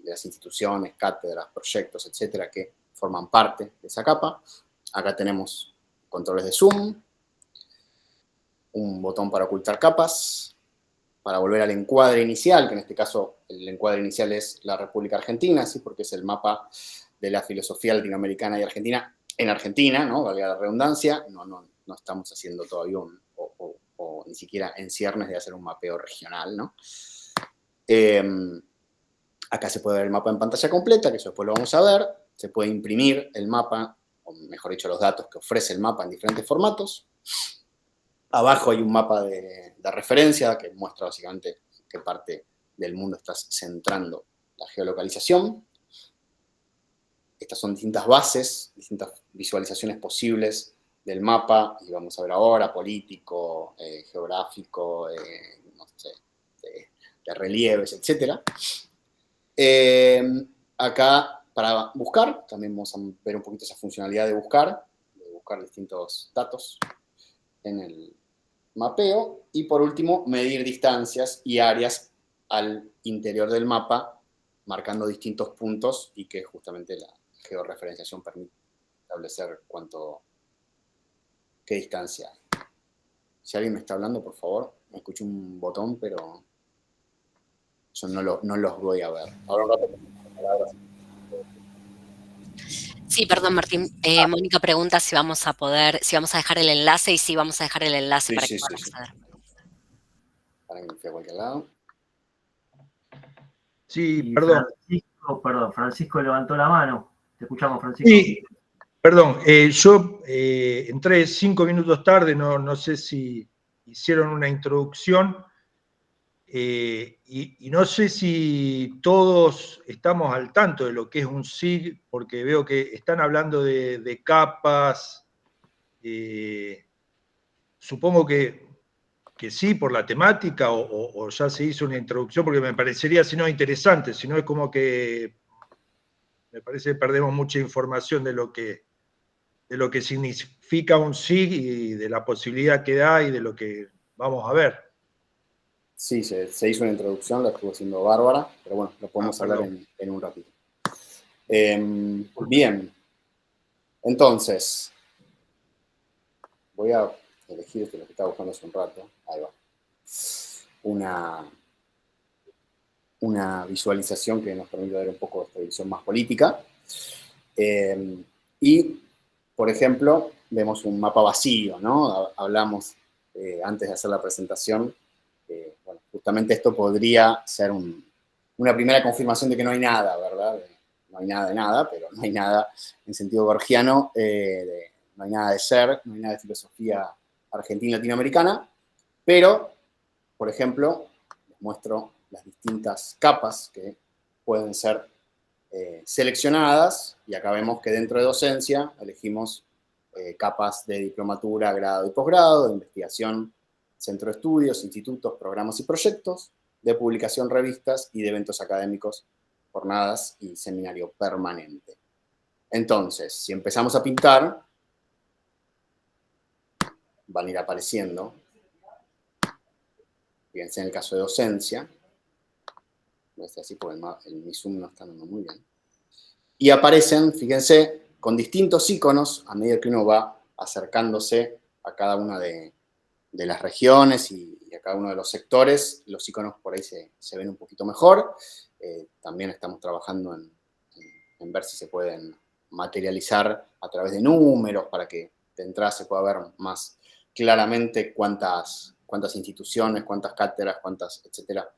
[SPEAKER 1] las instituciones, cátedras, proyectos, etcétera, que forman parte de esa capa. Acá tenemos controles de zoom, un botón para ocultar capas, para volver al encuadre inicial, que en este caso el encuadre inicial es la República Argentina, ¿sí? Porque es el mapa de la filosofía latinoamericana y argentina en Argentina, ¿no? Valga la redundancia, no estamos haciendo todavía o ni siquiera en ciernes de hacer un mapeo regional, ¿no? Acá se puede ver el mapa en pantalla completa, que eso después lo vamos a ver. Se puede imprimir el mapa, o mejor dicho, los datos que ofrece el mapa en diferentes formatos. Abajo hay un mapa de referencia que muestra básicamente qué parte del mundo estás centrando la geolocalización. Estas son distintas bases, distintas visualizaciones posibles del mapa, y vamos a ver ahora, político, geográfico, no sé, de relieves, etc. Acá, para buscar, también vamos a ver un poquito esa funcionalidad de buscar distintos datos en el mapeo. Y por último, medir distancias y áreas al interior del mapa, marcando distintos puntos, y que justamente la georreferenciación permite establecer qué distancia hay. Si alguien me está hablando, por favor, me escucho un botón, pero yo no los voy a ver. Ahora un rato.
[SPEAKER 3] Sí, perdón, Martín. Mónica pregunta si vamos a dejar el enlace, y sí, vamos a dejar el enlace para que puedan acceder.
[SPEAKER 1] Para que me fui a cualquier lado.
[SPEAKER 4] Sí, perdón.
[SPEAKER 2] Francisco levantó la mano. Te escuchamos, Francisco.
[SPEAKER 4] Sí, perdón. Yo entré 5 minutos tarde, no sé si hicieron una introducción. Y no sé si todos estamos al tanto de lo que es un SIG, porque veo que están hablando de capas. Supongo que sí, por la temática, o ya se hizo una introducción, porque me parecería, si no, interesante. Si no, es como que me parece que perdemos mucha información de lo que significa un SIG y de la posibilidad que da y de lo que vamos a ver.
[SPEAKER 1] Sí, se hizo una introducción, la estuvo haciendo Bárbara, pero bueno, lo podemos hablar en un ratito. Bien, entonces, voy a elegir lo que estaba buscando hace un rato. Ahí va. Una visualización que nos permite ver un poco esta visión más política. Y, por ejemplo, vemos un mapa vacío, ¿no? Hablamos antes de hacer la presentación. Bueno, justamente esto podría ser una primera confirmación de que no hay nada, ¿verdad? No hay nada de nada, pero no hay nada en sentido borgiano, no hay nada de ser, no hay nada de filosofía argentina-latinoamericana, pero, por ejemplo, les muestro las distintas capas que pueden ser seleccionadas, y acá vemos que dentro de docencia elegimos capas de diplomatura, grado y posgrado, de investigación, centro de estudios, institutos, programas y proyectos, de publicación, revistas, y de eventos académicos, jornadas y seminario permanente. Entonces, si empezamos a pintar, van a ir apareciendo, fíjense en el caso de docencia, voy a hacer así porque mi zoom no está andando muy bien, y aparecen, fíjense, con distintos iconos a medida que uno va acercándose a cada una de las regiones y a cada uno de los sectores. Los iconos por ahí se ven un poquito mejor. También estamos trabajando en ver si se pueden materializar a través de números para que de entrada se pueda ver más claramente cuántas instituciones, cuántas cátedras, etcétera,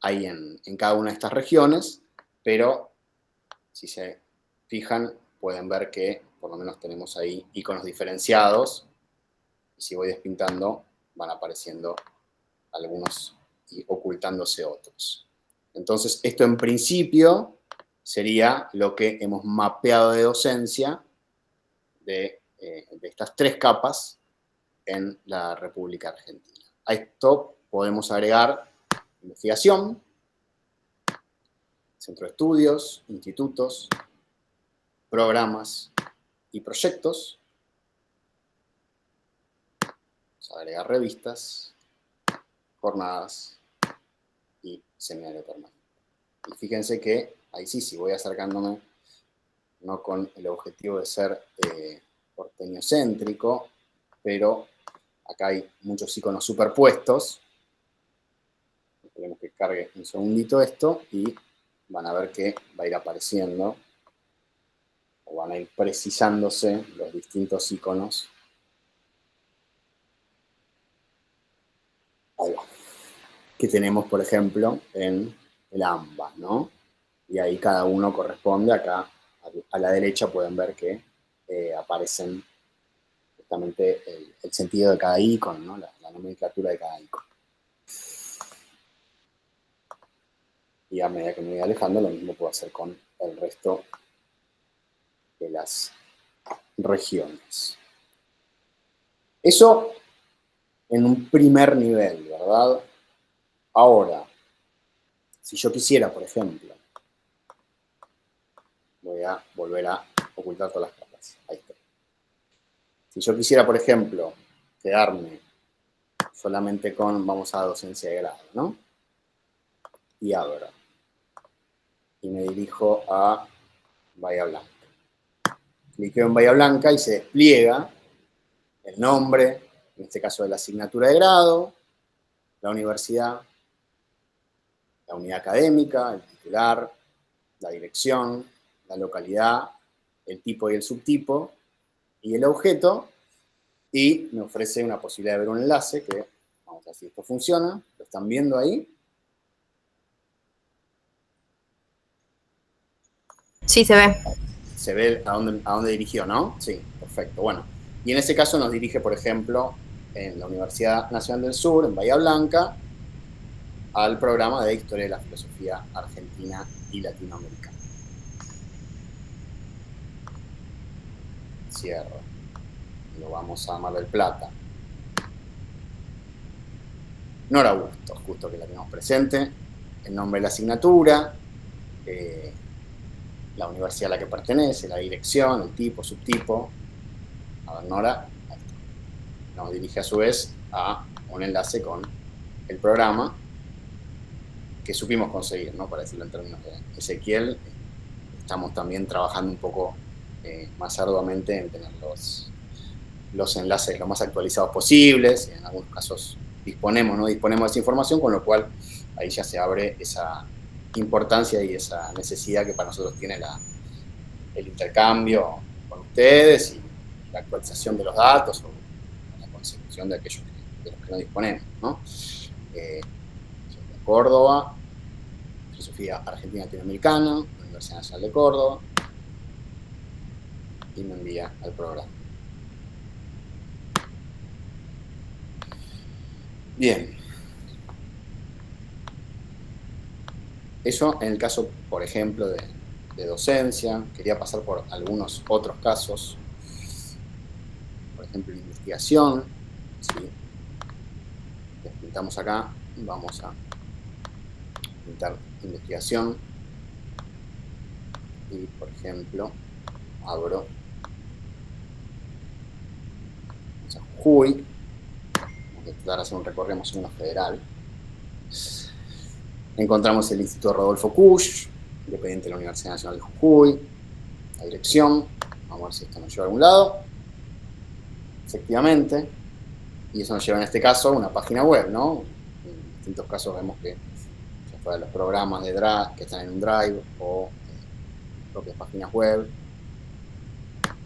[SPEAKER 1] hay en cada una de estas regiones, pero si se fijan pueden ver que por lo menos tenemos ahí iconos diferenciados, y si voy despintando van apareciendo algunos y ocultándose otros. Entonces, esto en principio sería lo que hemos mapeado de docencia de estas 3 capas en la República Argentina. A esto podemos agregar investigación, centro de estudios, institutos, programas y proyectos. Vamos a agregar revistas, jornadas y seminario permanente. Y fíjense que ahí sí, si voy acercándome, no con el objetivo de ser porteñocéntrico, pero acá hay muchos iconos superpuestos. Esperemos que cargue un segundito esto y van a ver que va a ir apareciendo o van a ir precisándose los distintos iconos. Ahí va. Que tenemos, por ejemplo, en el AMBA, ¿no? Y ahí cada uno corresponde. Acá a la derecha pueden ver que aparecen justamente el sentido de cada icono, ¿no? La nomenclatura de cada icono. Y a medida que me voy alejando, lo mismo puedo hacer con el resto de las regiones. Eso en un primer nivel, ¿verdad? Ahora, si yo quisiera, por ejemplo, voy a volver a ocultar todas las capas. Ahí está. Si yo quisiera, por ejemplo, quedarme solamente con, vamos a docencia de grado, ¿no? Y abro. Y me dirijo a Bahía Blanca. Cliqueo en Bahía Blanca y se despliega el nombre, en este caso de la asignatura de grado, la universidad, la unidad académica, el titular, la dirección, la localidad, el tipo y el subtipo, y el objeto, y me ofrece una posibilidad de ver un enlace que, vamos a ver si esto funciona, ¿lo están viendo ahí?
[SPEAKER 5] Sí, se ve.
[SPEAKER 1] Se ve a dónde dirigió, ¿no? Sí, perfecto. Bueno, y en ese caso nos dirige, por ejemplo, en la Universidad Nacional del Sur, en Bahía Blanca, al programa de Historia de la Filosofía Argentina y Latinoamericana. Cierro. Lo vamos a Mar del Plata. Nora Bustos, justo que la tenemos presente. El nombre de la asignatura, la universidad a la que pertenece, la dirección, el tipo, subtipo. A ver, Nora, ahí está. Nos dirige a su vez a un enlace con el programa que supimos conseguir, ¿no? Para decirlo en términos de Ezequiel, estamos también trabajando un poco más arduamente en tener los enlaces lo más actualizados posibles. En algunos casos no disponemos de esa información, con lo cual ahí ya se abre esa importancia y esa necesidad que para nosotros tiene el intercambio con ustedes y la actualización de los datos o la consecución de aquellos de los que no disponemos, ¿no? Córdoba, Filosofía Argentina Latinoamericana, Universidad Nacional de Córdoba, y me envía al programa. Bien. Eso en el caso, por ejemplo, de docencia. Quería pasar por algunos otros casos. Por ejemplo, investigación. ¿Sí? Les pintamos acá. Vamos a pintar investigación. Y, por ejemplo, abro Jujuy. Vamos a intentar hacer un recorrido más o menos federal. Encontramos el Instituto Rodolfo Kusch, dependiente de la Universidad Nacional de Jujuy. La dirección. Vamos a ver si esto nos lleva a algún lado. Efectivamente. Y eso nos lleva en este caso a una página web, ¿no? En distintos casos vemos que ya fuera de los programas de Drive que están en un Drive o propias páginas web,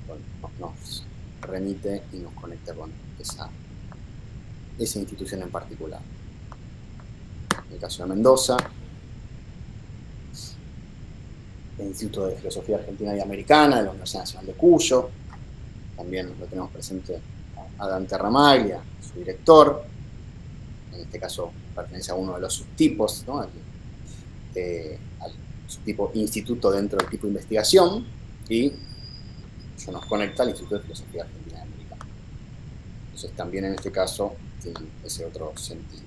[SPEAKER 1] bueno, nos remite y nos conecta con esa institución en particular. En el caso de Mendoza, el Instituto de Filosofía Argentina y Americana de la Universidad Nacional de Cuyo, también lo tenemos presente a Dante Ramaglia, su director, en este caso pertenece a uno de los subtipos, ¿no? al subtipo instituto dentro del tipo investigación, y eso nos conecta al Instituto de Filosofía Argentina y Americana. Entonces también en este caso tienen ese otro sentido.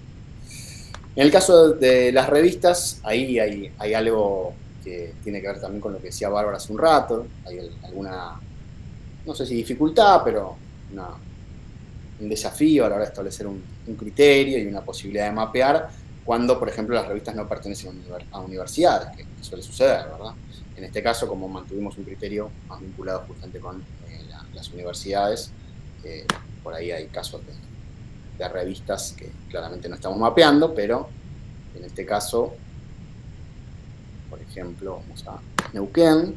[SPEAKER 1] En el caso de las revistas, ahí hay algo que tiene que ver también con lo que decía Bárbara hace un rato. Hay alguna, no sé si dificultad, pero un desafío a la hora de establecer un criterio y una posibilidad de mapear cuando, por ejemplo, las revistas no pertenecen a universidades, que suele suceder, ¿verdad? En este caso, como mantuvimos un criterio más vinculado justamente con las universidades, por ahí hay casos de revistas que claramente no estamos mapeando, pero en este caso, por ejemplo, vamos a Neuquén,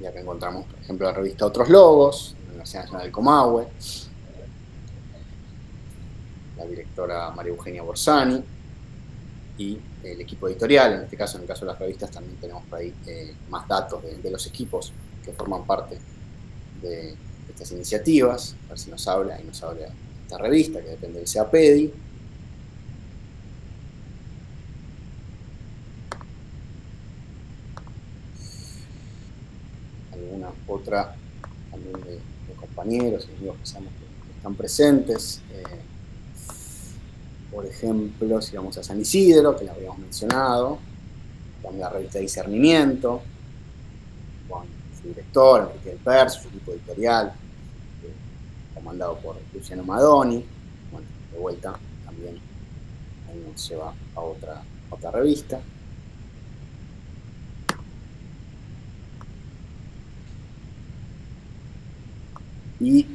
[SPEAKER 1] y acá encontramos, por ejemplo, la revista Otros Logos, de la Universidad Nacional del Comahue, la directora María Eugenia Borsani, y el equipo editorial. En este caso, en el caso de las revistas, también tenemos por ahí más datos de los equipos que forman parte de estas iniciativas. A ver si nos habla, ahí nos habla esta revista, que depende del CAPEDI. Alguna otra también de compañeros y amigos que sabemos que están presentes. Por ejemplo, si vamos a San Isidro, que lo habíamos mencionado, también la revista Discernimiento, con su director, Enrique del Perso, su equipo editorial, comandado por Luciano Madoni. Bueno, de vuelta también ahí nos lleva a otra revista. Y,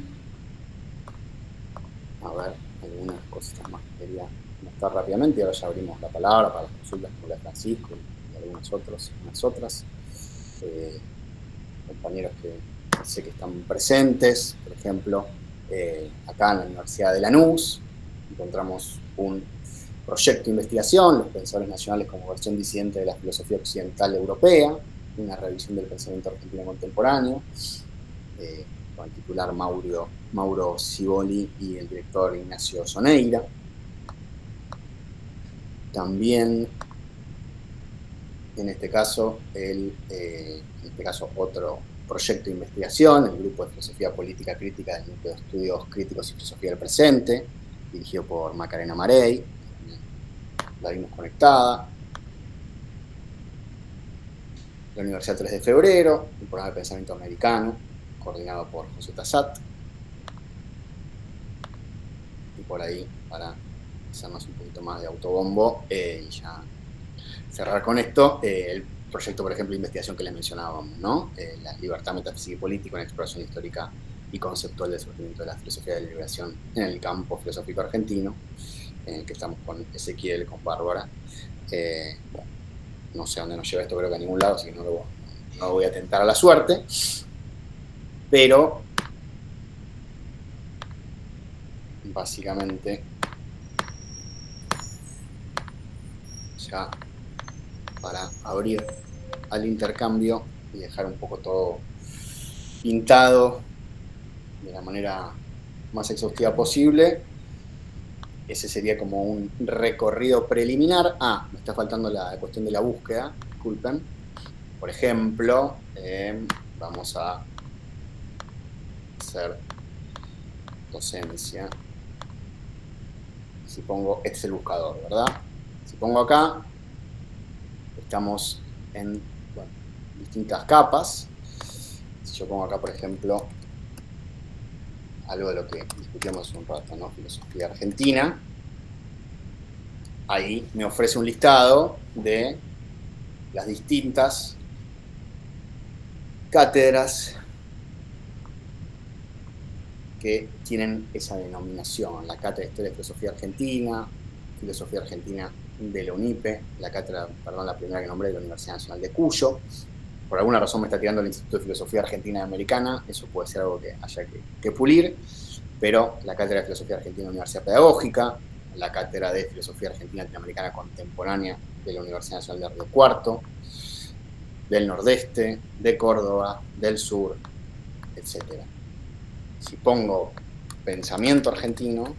[SPEAKER 1] a ver, algunas cositas más que quería mostrar rápidamente, y ahora ya abrimos la palabra para las consultas con la Francisco y algunas otras. Compañeros que sé que están presentes, por ejemplo, acá en la Universidad de Lanús, encontramos un proyecto de investigación, los pensadores nacionales como versión disidente de la filosofía occidental europea, una revisión del pensamiento argentino contemporáneo, con el titular Mauro Ciboli y el director Ignacio Soneira. También, en este caso, otro proyecto de investigación, el Grupo de Filosofía Política Crítica del Núcleo de Estudios Críticos y Filosofía del Presente, dirigido por Macarena Marey, la vimos conectada. La Universidad 3 de Febrero, el programa de pensamiento americano, coordinado por José Tassat. Y por ahí, para hacernos un poquito más de autobombo, y ya cerrar con esto, el proyecto, por ejemplo, de investigación que les mencionábamos, ¿no? La libertad metafísica y política, una exploración histórica y conceptual del surgimiento de la filosofía de la liberación en el campo filosófico argentino, que estamos con Ezequiel, con Bárbara. Bueno, no sé a dónde nos lleva esto, creo que a ningún lado, así que no lo voy a tentar a la suerte. Pero, básicamente, ya para abrir al intercambio y dejar un poco todo pintado de la manera más exhaustiva posible, ese sería como un recorrido preliminar. Me está faltando la cuestión de la búsqueda, disculpen. Por ejemplo, vamos a hacer docencia. Si pongo, este es el buscador, ¿verdad? Si pongo acá, estamos en distintas capas. Si yo pongo acá, por ejemplo, algo de lo que discutíamos un rato, ¿no? Filosofía argentina. Ahí me ofrece un listado de las distintas cátedras que tienen esa denominación. La Cátedra de Historia de Filosofía Argentina de la UNIPE, la cátedra, perdón, la primera que nombré, de la Universidad Nacional de Cuyo. Por alguna razón me está tirando el Instituto de Filosofía Argentina y Americana, eso puede ser algo que haya que pulir, pero la Cátedra de Filosofía Argentina de la Universidad Pedagógica, la Cátedra de Filosofía Argentina Latinoamericana Contemporánea de la Universidad Nacional de Río Cuarto, del Nordeste, de Córdoba, del Sur, etc. Si pongo pensamiento argentino,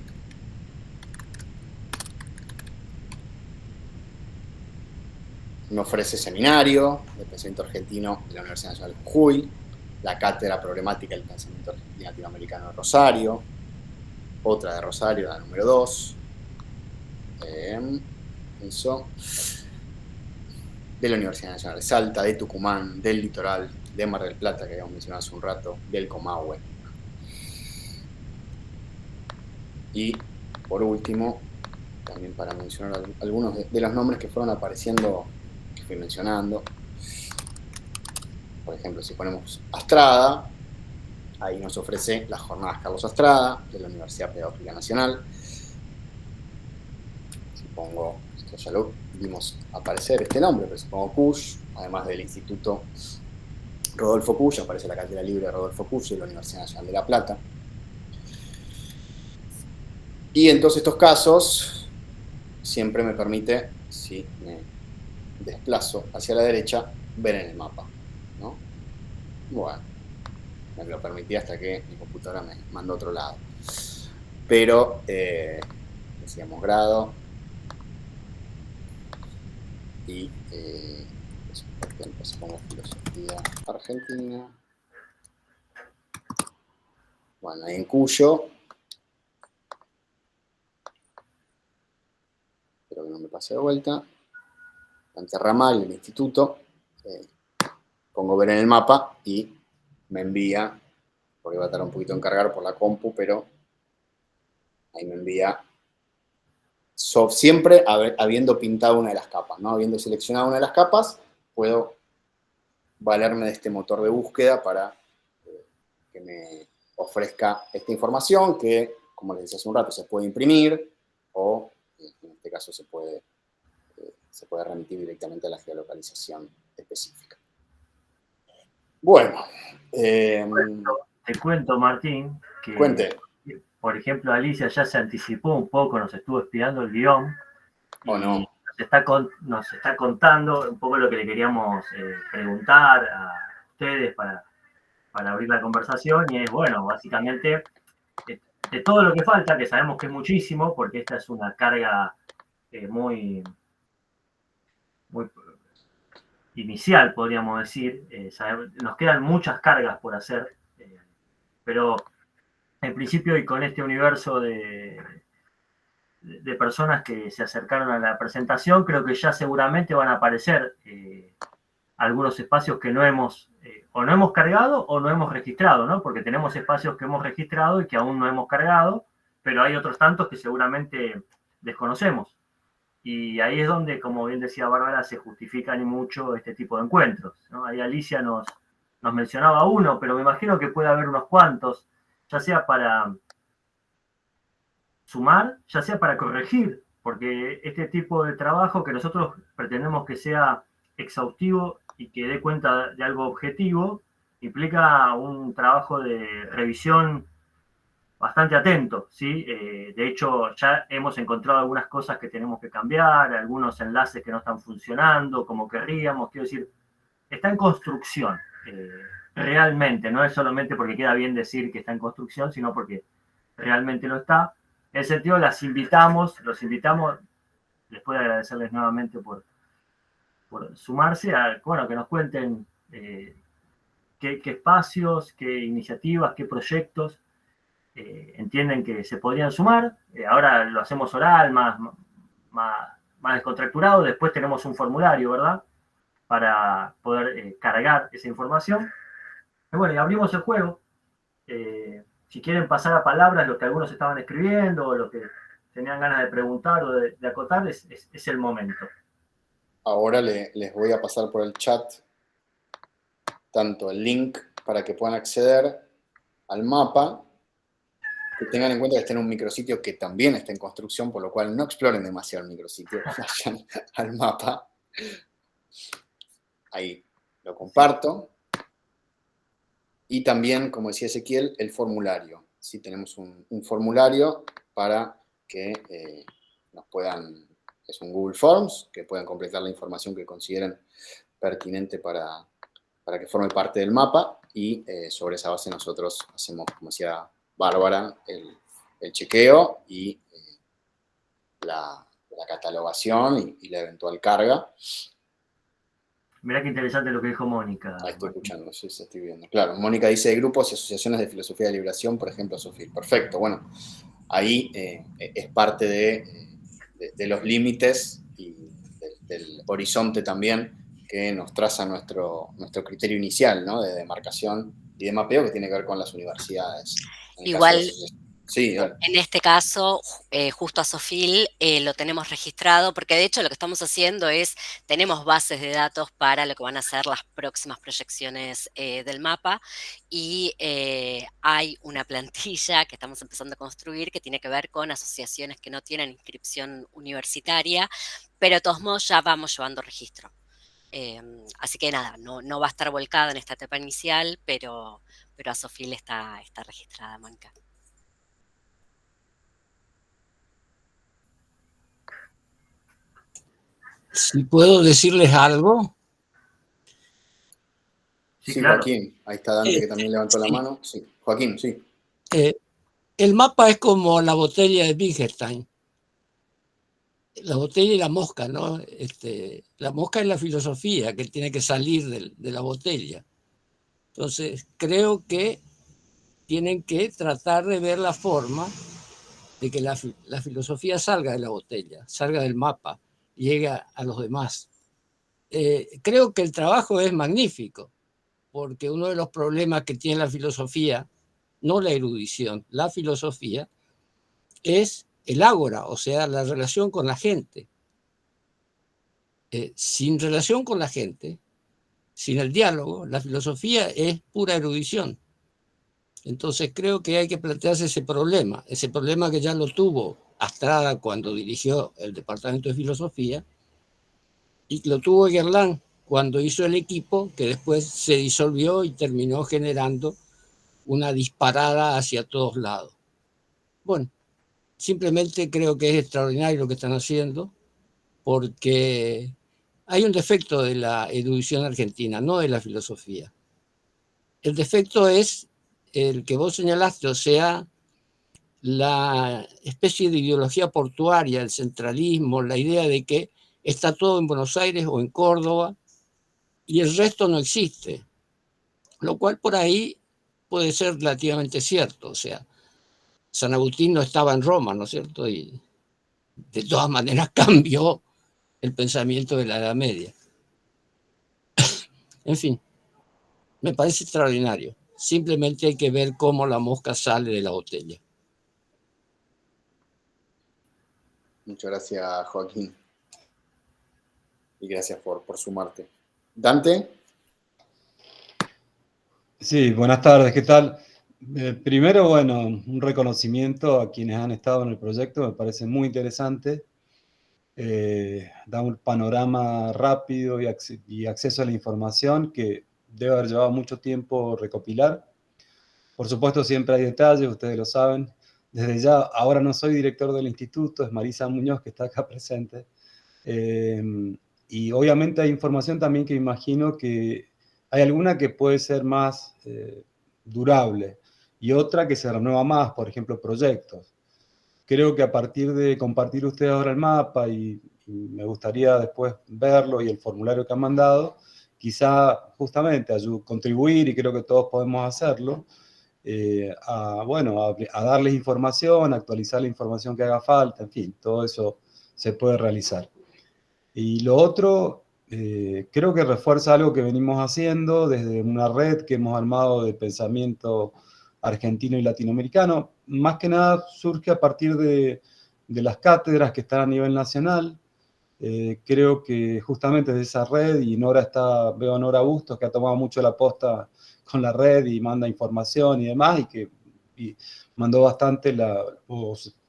[SPEAKER 1] me ofrece seminario de pensamiento argentino de la Universidad Nacional de Jujuy, la Cátedra Problemática del Pensamiento Argentino Latinoamericano de Rosario, otra de Rosario, la número 2, eso, de la Universidad Nacional de Salta, de Tucumán, del Litoral, de Mar del Plata, que habíamos mencionado hace un rato, del Comahue. Y, por último, también para mencionar algunos de los nombres que fueron apareciendo, que fui mencionando. Por ejemplo, si ponemos Astrada, ahí nos ofrece las jornadas Carlos Astrada, de la Universidad Pedagógica Nacional. Si pongo, esto ya lo vimos aparecer este nombre, pero si pongo CUSH, además del Instituto Rodolfo CUSH, aparece la Cátedra Libre de Rodolfo CUSH de la Universidad Nacional de La Plata. Y en todos estos casos, siempre me permite, si me desplazo hacia la derecha, ver en el mapa, ¿no? Bueno, me lo permití hasta que mi computadora me mandó a otro lado. Pero, decíamos grado, y por ejemplo, si pongo filosofía argentina, bueno, ahí en Cuyo, espero que no me pase de vuelta, Anterramal, el instituto, pongo ver en el mapa y me envía, porque va a tardar un poquito en cargar por la compu, pero ahí me envía, siempre habiendo pintado una de las capas, ¿no? Habiendo seleccionado una de las capas, puedo valerme de este motor de búsqueda para que me ofrezca esta información que, como les decía hace un rato, se puede imprimir o, en este caso, se puede remitir directamente a la geolocalización específica. Bueno.
[SPEAKER 2] Te cuento, Martín, que,
[SPEAKER 1] cuente.
[SPEAKER 2] Por ejemplo, Alicia ya se anticipó un poco, nos estuvo espiando el guión.
[SPEAKER 1] ¿O no?
[SPEAKER 2] Nos está contando un poco lo que le queríamos preguntar a ustedes para abrir la conversación, y es, bueno, básicamente, de todo lo que falta, que sabemos que es muchísimo, porque esta es una carga muy inicial, podríamos decir. Nos quedan muchas cargas por hacer, pero en principio, y con este universo de personas que se acercaron a la presentación, creo que ya seguramente van a aparecer algunos espacios que no hemos cargado o no hemos registrado, ¿no? Porque tenemos espacios que hemos registrado y que aún no hemos cargado, pero hay otros tantos que seguramente desconocemos. Y ahí es donde, como bien decía Bárbara, se justifican mucho este tipo de encuentros, ¿no? Ahí Alicia nos mencionaba uno, pero me imagino que puede haber unos cuantos, ya sea para sumar, ya sea para corregir, porque este tipo de trabajo que nosotros pretendemos que sea exhaustivo y que dé cuenta de algo objetivo, implica un trabajo de revisión bastante atento, ¿sí? De hecho, ya hemos encontrado algunas cosas que tenemos que cambiar, algunos enlaces que no están funcionando como querríamos. Quiero decir, está en construcción, realmente, no es solamente porque queda bien decir que está en construcción, sino porque realmente lo está. En ese sentido, los invitamos, les puedo agradecerles nuevamente por sumarse, bueno, que nos cuenten qué espacios, qué iniciativas, qué proyectos entienden que se podrían sumar. Ahora lo hacemos oral, más descontracturado. Después tenemos un formulario, ¿verdad?, para poder cargar esa información. Y bueno, y abrimos el juego. Si quieren pasar a palabras lo que algunos estaban escribiendo, o lo que tenían ganas de preguntar o de acotar, es el momento.
[SPEAKER 1] Ahora les voy a pasar por el chat tanto el link para que puedan acceder al mapa, que tengan en cuenta que está en un micrositio que también está en construcción, por lo cual no exploren demasiado el micrositio, vayan al mapa. Ahí lo comparto. Y también, como decía Ezequiel, el formulario. ¿Sí? Tenemos un formulario para que nos puedan, es un Google Forms, que puedan completar la información que consideren pertinente para que forme parte del mapa, y sobre esa base nosotros hacemos, como decía Bárbara, el chequeo y la catalogación y la eventual carga.
[SPEAKER 2] Mirá qué interesante lo que dijo Mónica.
[SPEAKER 1] Ahí estoy escuchando, sí, se estoy viendo. Claro, Mónica dice de grupos y asociaciones de filosofía de liberación, por ejemplo, Sofía. Perfecto, bueno, ahí es parte de los límites y del horizonte también que nos traza nuestro criterio inicial, ¿no?, de demarcación y de mapeo, que tiene que ver con las universidades.
[SPEAKER 3] Igual,
[SPEAKER 1] Sí, dale.
[SPEAKER 3] En este caso, justo a Sofil lo tenemos registrado, porque de hecho lo que estamos haciendo es, tenemos bases de datos para lo que van a ser las próximas proyecciones del mapa, y hay una plantilla que estamos empezando a construir que tiene que ver con asociaciones que no tienen inscripción universitaria, pero de todos modos ya vamos llevando registro. Así que nada, no va a estar volcada en esta etapa inicial, pero a Sofil está registrada, Mónica.
[SPEAKER 5] Si puedo decirles algo.
[SPEAKER 2] Sí,
[SPEAKER 1] Sí,
[SPEAKER 2] claro.
[SPEAKER 1] Joaquín. Ahí está Dante que también levantó la
[SPEAKER 5] Sí.
[SPEAKER 1] mano. Sí, Joaquín, sí.
[SPEAKER 5] El mapa es como la botella de Wittgenstein. La botella y la mosca, ¿no? La mosca es la filosofía que tiene que salir de la botella. Entonces, creo que tienen que tratar de ver la forma de que la filosofía salga de la botella, salga del mapa, llegue a los demás. Creo que el trabajo es magnífico, porque uno de los problemas que tiene la filosofía, no la erudición, la filosofía, es el ágora, o sea, la relación con la gente. Sin relación con la gente, sin el diálogo, la filosofía es pura erudición. Entonces creo que hay que plantearse ese problema que ya lo tuvo Astrada cuando dirigió el Departamento de Filosofía, y lo tuvo Guerlain cuando hizo el equipo que después se disolvió y terminó generando una disparada hacia todos lados. Bueno, simplemente creo que es extraordinario lo que están haciendo, porque hay un defecto de la erudición argentina, no de la filosofía. El defecto es el que vos señalaste, o sea, la especie de ideología portuaria, el centralismo, la idea de que está todo en Buenos Aires o en Córdoba y el resto no existe, lo cual por ahí puede ser relativamente cierto. O sea, San Agustín no estaba en Roma, ¿no es cierto? Y de todas maneras cambió el pensamiento de la Edad Media. En fin, me parece extraordinario. Simplemente hay que ver cómo la mosca sale de la botella.
[SPEAKER 1] Muchas gracias, Joaquín. Y gracias por sumarte. Dante.
[SPEAKER 6] Sí, buenas tardes, ¿qué tal? Primero, bueno, un reconocimiento a quienes han estado en el proyecto, me parece muy interesante. Da un panorama rápido y acceso a la información que debe haber llevado mucho tiempo recopilar. Por supuesto, siempre hay detalles, ustedes lo saben. Desde ya, ahora no soy director del instituto, es Marisa Muñoz que está acá presente. Y obviamente hay información también que imagino que hay alguna que puede ser más durable y otra que se renueva más, por ejemplo, proyectos. Creo que a partir de compartir ustedes ahora el mapa y me gustaría después verlo y el formulario que han mandado, quizá justamente contribuir, y creo que todos podemos hacerlo, a darles información, actualizar la información que haga falta, en fin, todo eso se puede realizar. Y lo otro, creo que refuerza algo que venimos haciendo desde una red que hemos armado de pensamiento argentino y latinoamericano. Más que nada surge a partir de las cátedras que están a nivel nacional. Creo que justamente de esa red, y veo a Nora Bustos, que ha tomado mucho la posta con la red y manda información y demás, y mandó bastante,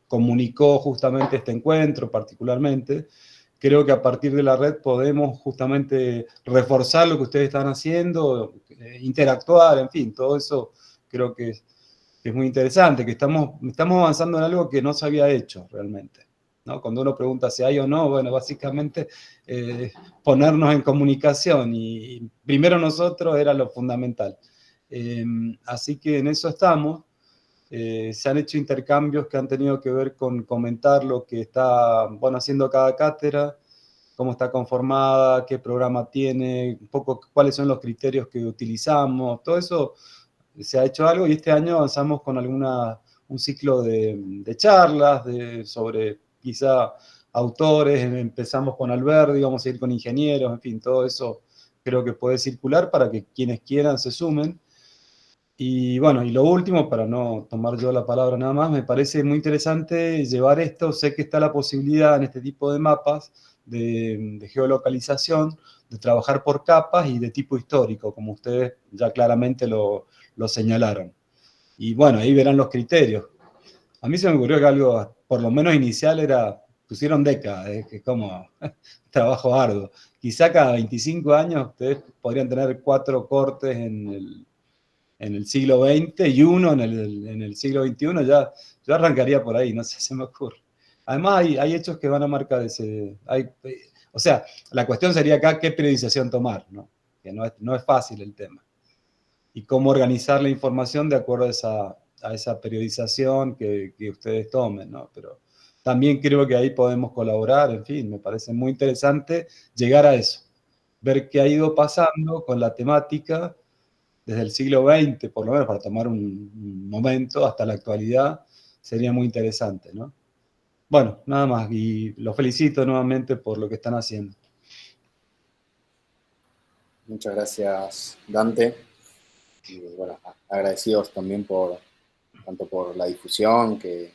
[SPEAKER 6] comunicó justamente este encuentro particularmente. Creo que a partir de la red podemos justamente reforzar lo que ustedes están haciendo, interactuar, en fin, todo eso creo que es muy interesante, que estamos avanzando en algo que no se había hecho realmente, ¿no? Cuando uno pregunta si hay o no, bueno, básicamente ponernos en comunicación, y primero nosotros era lo fundamental. Así que en eso estamos. Se han hecho intercambios que han tenido que ver con comentar lo que está haciendo cada cátedra, cómo está conformada, qué programa tiene, un poco cuáles son los criterios que utilizamos, todo eso se ha hecho algo, y este año avanzamos con un ciclo de charlas sobre quizá autores, empezamos con Alberdi, vamos a ir con ingenieros, en fin, todo eso creo que puede circular para que quienes quieran se sumen. Y bueno, y lo último, para no tomar yo la palabra nada más, me parece muy interesante llevar esto. Sé que está la posibilidad en este tipo de mapas de geolocalización, de trabajar por capas y de tipo histórico, como ustedes ya claramente lo señalaron. Y bueno, ahí verán los criterios. A mí se me ocurrió que algo, por lo menos inicial, pusieron décadas, que es como trabajo arduo. Quizá cada 25 años ustedes podrían tener 4 cortes en el siglo XX y uno en el siglo XXI, yo arrancaría por ahí, no sé, se me ocurre. Además hay hechos que van a marcar ese... o sea, la cuestión sería acá qué periodización tomar, ¿no? Que no es fácil el tema. Y cómo organizar la información de acuerdo a esa periodización que ustedes tomen, ¿no? Pero también creo que ahí podemos colaborar, en fin, me parece muy interesante llegar a eso, ver qué ha ido pasando con la temática desde el siglo XX, por lo menos para tomar un momento hasta la actualidad, sería muy interesante, ¿no? Bueno, nada más, y los felicito nuevamente por lo que están haciendo.
[SPEAKER 1] Muchas gracias, Dante. Y bueno, agradecidos también tanto por la difusión que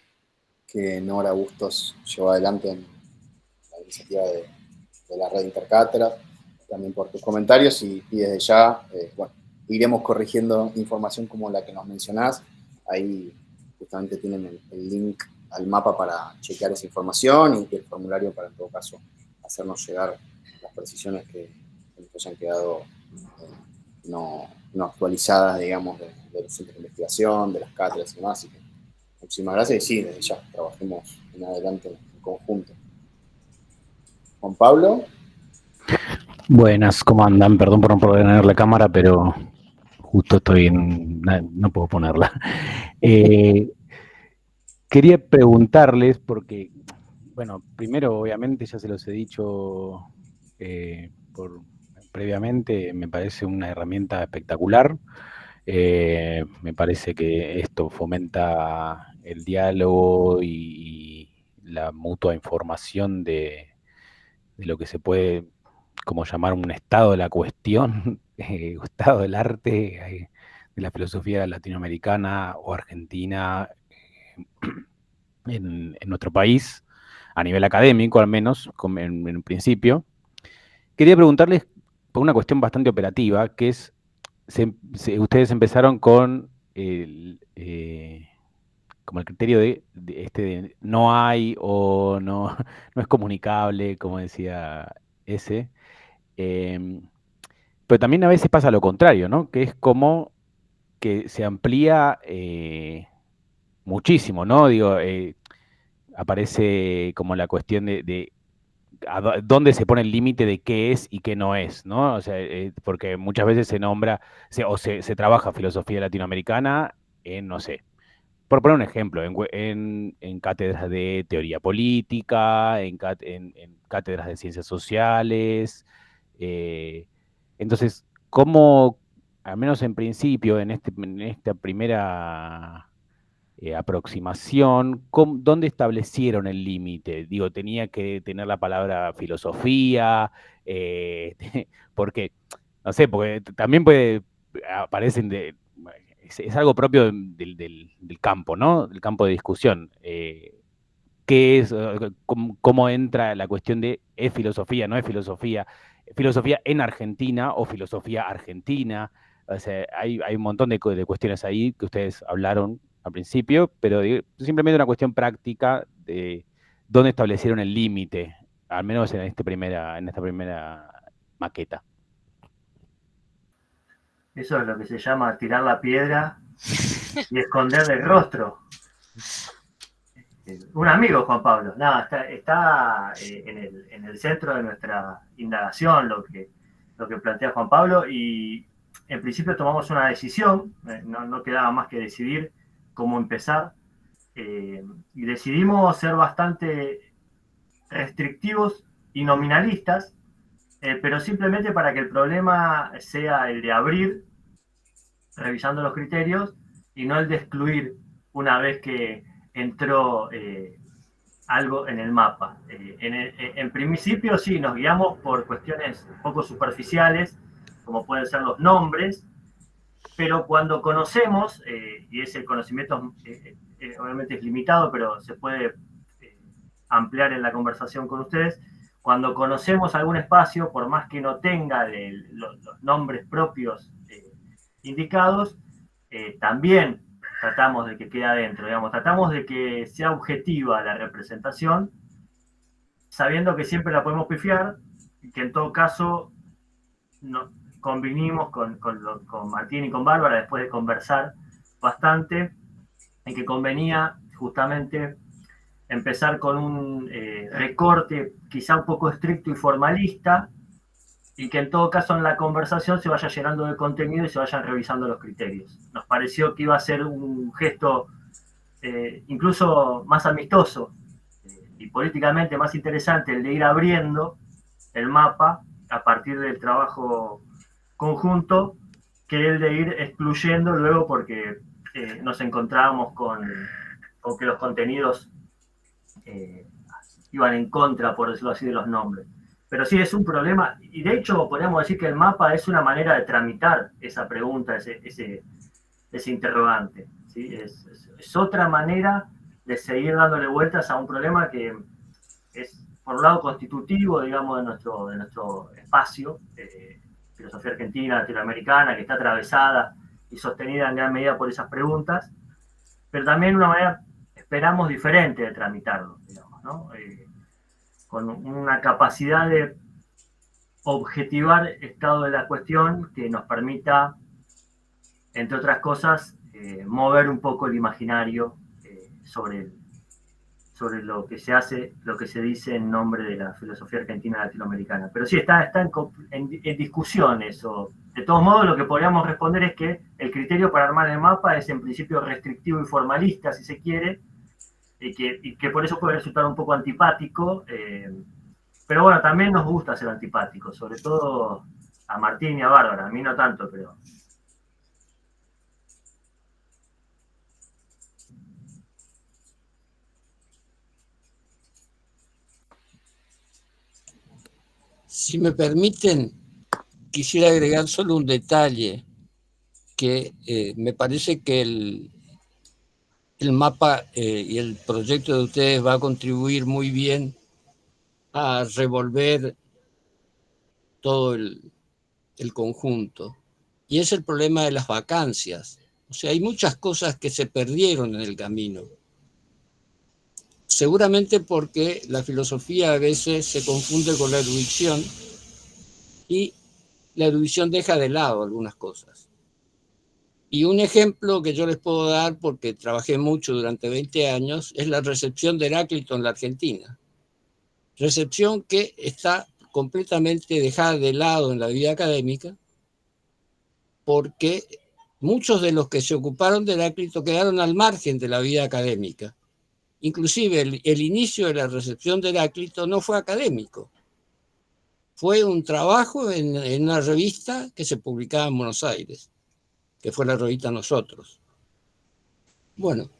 [SPEAKER 1] Nora Bustos llevó adelante en la iniciativa de la red Intercátedras, también por tus comentarios y desde ya, bueno, iremos corrigiendo información como la que nos mencionás. Ahí justamente tienen el link al mapa para chequear esa información y el formulario para, en todo caso, hacernos llegar las precisiones que nos hayan quedado no actualizadas, digamos, de los centros de investigación, de las cátedras y demás. Así que muchísimas gracias y sí, desde ya trabajemos en adelante en conjunto. Juan Pablo.
[SPEAKER 7] Buenas, ¿cómo andan? Perdón por no poder tener la cámara, pero justo estoy no puedo ponerla. Quería preguntarles, porque, bueno, primero, obviamente, ya se los he dicho previamente, me parece una herramienta espectacular. Me parece que esto fomenta el diálogo y la mutua información de lo que se puede como llamar un estado de la cuestión, estado del arte, de la filosofía latinoamericana o argentina en nuestro país, a nivel académico al menos, en un principio. Quería preguntarles por una cuestión bastante operativa, que es, ustedes empezaron con como el criterio de no hay o no es comunicable, como decía ese. Pero también a veces pasa lo contrario, ¿no? Que es como que se amplía muchísimo, ¿no? Digo, aparece como la cuestión de dónde se pone el límite de qué es y qué no es, ¿no? O sea, porque muchas veces se nombra, se trabaja filosofía latinoamericana en, no sé, por poner un ejemplo, en cátedras de teoría política, en cátedras de ciencias sociales. Entonces, ¿cómo, al menos en principio, en esta primera aproximación, dónde establecieron el límite? Digo, tenía que tener la palabra filosofía, porque, no sé, porque también aparecen es algo propio del campo, ¿no? Del campo de discusión. ¿Qué es, cómo entra la cuestión de es filosofía, no es filosofía? ¿Filosofía en Argentina o filosofía argentina? O sea, hay un montón de cuestiones ahí que ustedes hablaron al principio, pero simplemente una cuestión práctica de dónde establecieron el límite, al menos en esta primera maqueta.
[SPEAKER 2] Eso es lo que se llama tirar la piedra y esconder el rostro. Un amigo, Juan Pablo. Nada, está en el centro de nuestra indagación lo que plantea Juan Pablo y en principio tomamos una decisión, no quedaba más que decidir cómo empezar y decidimos ser bastante restrictivos y nominalistas, pero simplemente para que el problema sea el de abrir, revisando los criterios, y no el de excluir una vez que entró algo en el mapa. En principio sí, nos guiamos por cuestiones poco superficiales, como pueden ser los nombres, pero cuando conocemos, y ese conocimiento obviamente es limitado, pero se puede ampliar en la conversación con ustedes, cuando conocemos algún espacio, por más que no tenga los nombres propios indicados, también tratamos de que quede adentro, digamos, tratamos de que sea objetiva la representación, sabiendo que siempre la podemos pifiar, y que en todo caso convinimos con Martín y con Bárbara, después de conversar bastante, en que convenía justamente empezar con un recorte quizá un poco estricto y formalista, y que en todo caso en la conversación se vaya llenando de contenido y se vayan revisando los criterios. Nos pareció que iba a ser un gesto incluso más amistoso y políticamente más interesante el de ir abriendo el mapa a partir del trabajo conjunto que el de ir excluyendo luego, porque nos encontrábamos con que los contenidos iban en contra, por decirlo así, de los nombres. Pero sí es un problema, y de hecho podríamos decir que el mapa es una manera de tramitar esa pregunta, ese interrogante, ¿sí? Es otra manera de seguir dándole vueltas a un problema que es, por un lado, constitutivo, digamos, de nuestro espacio, filosofía argentina, latinoamericana, que está atravesada y sostenida en gran medida por esas preguntas, pero también una manera, esperamos, diferente de tramitarlo, digamos, ¿no? Con una capacidad de objetivar estado de la cuestión que nos permita, entre otras cosas, mover un poco el imaginario sobre lo que se hace, lo que se dice en nombre de la filosofía argentina latinoamericana. Pero sí, está en discusión eso. De todos modos, lo que podríamos responder es que el criterio para armar el mapa es en principio restrictivo y formalista, si se quiere, y que por eso puede resultar un poco antipático, pero bueno, también nos gusta ser antipáticos, sobre todo a Martín y a Bárbara, a mí no tanto, pero...
[SPEAKER 5] Si me permiten, quisiera agregar solo un detalle, que me parece que el mapa y el proyecto de ustedes va a contribuir muy bien a revolver todo el conjunto. Y es el problema de las vacancias. O sea, hay muchas cosas que se perdieron en el camino. Seguramente porque la filosofía a veces se confunde con la erudición y la erudición deja de lado algunas cosas. Y un ejemplo que yo les puedo dar, porque trabajé mucho durante 20 años, es la recepción de Heráclito en la Argentina. Recepción que está completamente dejada de lado en la vida académica, porque muchos de los que se ocuparon de Heráclito quedaron al margen de la vida académica. Inclusive el inicio de la recepción de Heráclito no fue académico. Fue un trabajo en una revista que se publicaba en Buenos Aires, que fue la revista Nosotros. Bueno,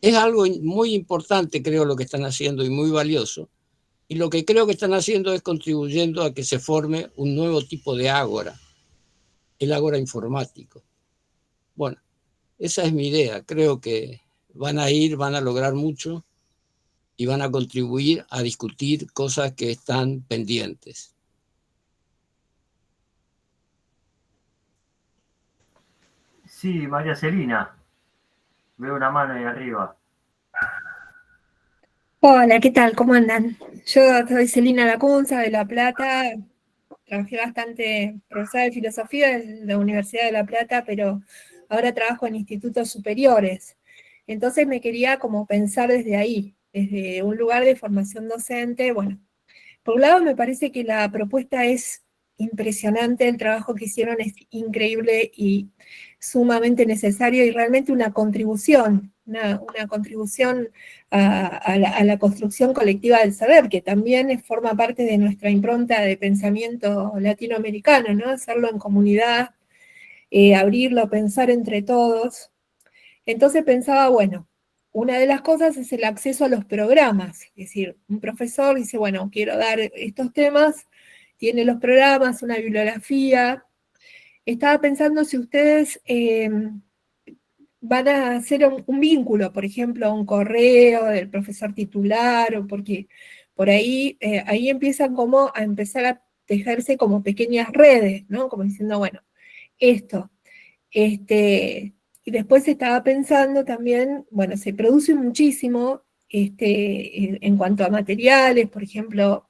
[SPEAKER 5] es algo muy importante, creo, lo que están haciendo y muy valioso. Y lo que creo que están haciendo es contribuyendo a que se forme un nuevo tipo de ágora, el ágora informático. Bueno, esa es mi idea. Creo que van a lograr mucho y van a contribuir a discutir cosas que están pendientes.
[SPEAKER 2] Sí, María Celina, veo una mano ahí arriba.
[SPEAKER 8] Hola, ¿qué tal? ¿Cómo andan? Yo soy Celina Lacunza de La Plata, trabajé bastante, profesora de filosofía en la Universidad de La Plata, pero ahora trabajo en institutos superiores. Entonces me quería como pensar desde ahí, desde un lugar de formación docente. Bueno, por un lado me parece que la propuesta es impresionante, el trabajo que hicieron es increíble y sumamente necesario y realmente una contribución, una contribución a la construcción colectiva del saber, que también forma parte de nuestra impronta de pensamiento latinoamericano, ¿no? Hacerlo en comunidad, abrirlo, pensar entre todos. Entonces pensaba, bueno, una de las cosas es el acceso a los programas, es decir, un profesor dice, bueno, quiero dar estos temas, tiene los programas, una bibliografía, estaba pensando si ustedes van a hacer un vínculo, por ejemplo, un correo del profesor titular, o porque por ahí, ahí empiezan como a empezar a tejerse como pequeñas redes, ¿no? Como diciendo, bueno, esto. Y después estaba pensando también, bueno, se produce muchísimo en cuanto a materiales, por ejemplo,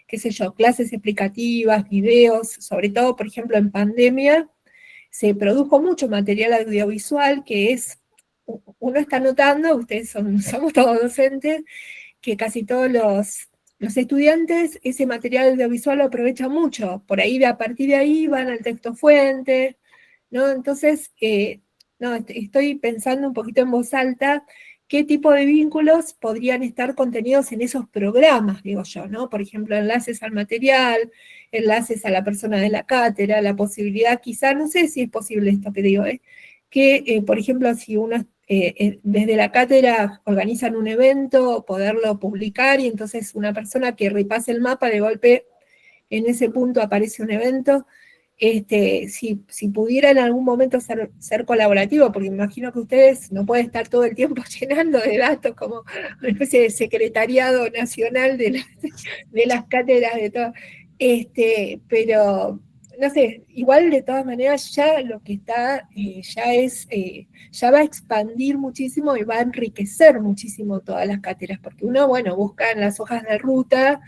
[SPEAKER 8] qué sé yo, clases explicativas, videos, sobre todo, por ejemplo, en pandemia, se produjo mucho material audiovisual que es, uno está notando, ustedes somos todos docentes, que casi todos los estudiantes ese material audiovisual lo aprovechan mucho, por ahí a partir de ahí van al texto fuente, ¿no? Entonces, no, estoy pensando un poquito en voz alta qué tipo de vínculos podrían estar contenidos en esos programas, digo yo, ¿no? Por ejemplo, enlaces al material, enlaces a la persona de la cátedra, la posibilidad, quizá, no sé si es posible esto que digo, que, por ejemplo, si uno desde la cátedra organizan un evento, poderlo publicar, y entonces una persona que repase el mapa, de golpe, en ese punto aparece un evento. Si pudiera en algún momento ser colaborativo, porque me imagino que ustedes no pueden estar todo el tiempo llenando de datos como una especie de secretariado nacional de las cátedras de todo, pero no sé, igual de todas maneras ya lo que está, ya va a expandir muchísimo y va a enriquecer muchísimo todas las cátedras, porque uno, bueno, busca en las hojas de ruta,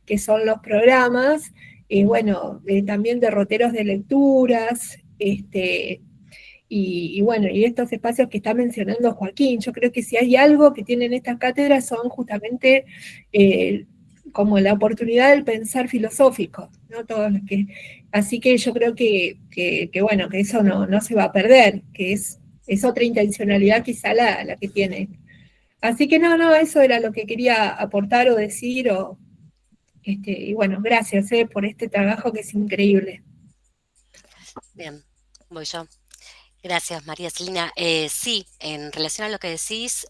[SPEAKER 8] que son los programas, bueno, también derroteros de lecturas, y bueno, y estos espacios que está mencionando Joaquín. Yo creo que si hay algo que tienen estas cátedras son justamente como la oportunidad del pensar filosófico, ¿no? Así que yo creo que bueno, que eso no se va a perder, que es otra intencionalidad quizá la que tiene. Así que no, eso era lo que quería aportar o decir, y bueno, gracias por este trabajo que es increíble.
[SPEAKER 3] Bien, voy yo. Gracias, María Celina. Sí, en relación a lo que decís,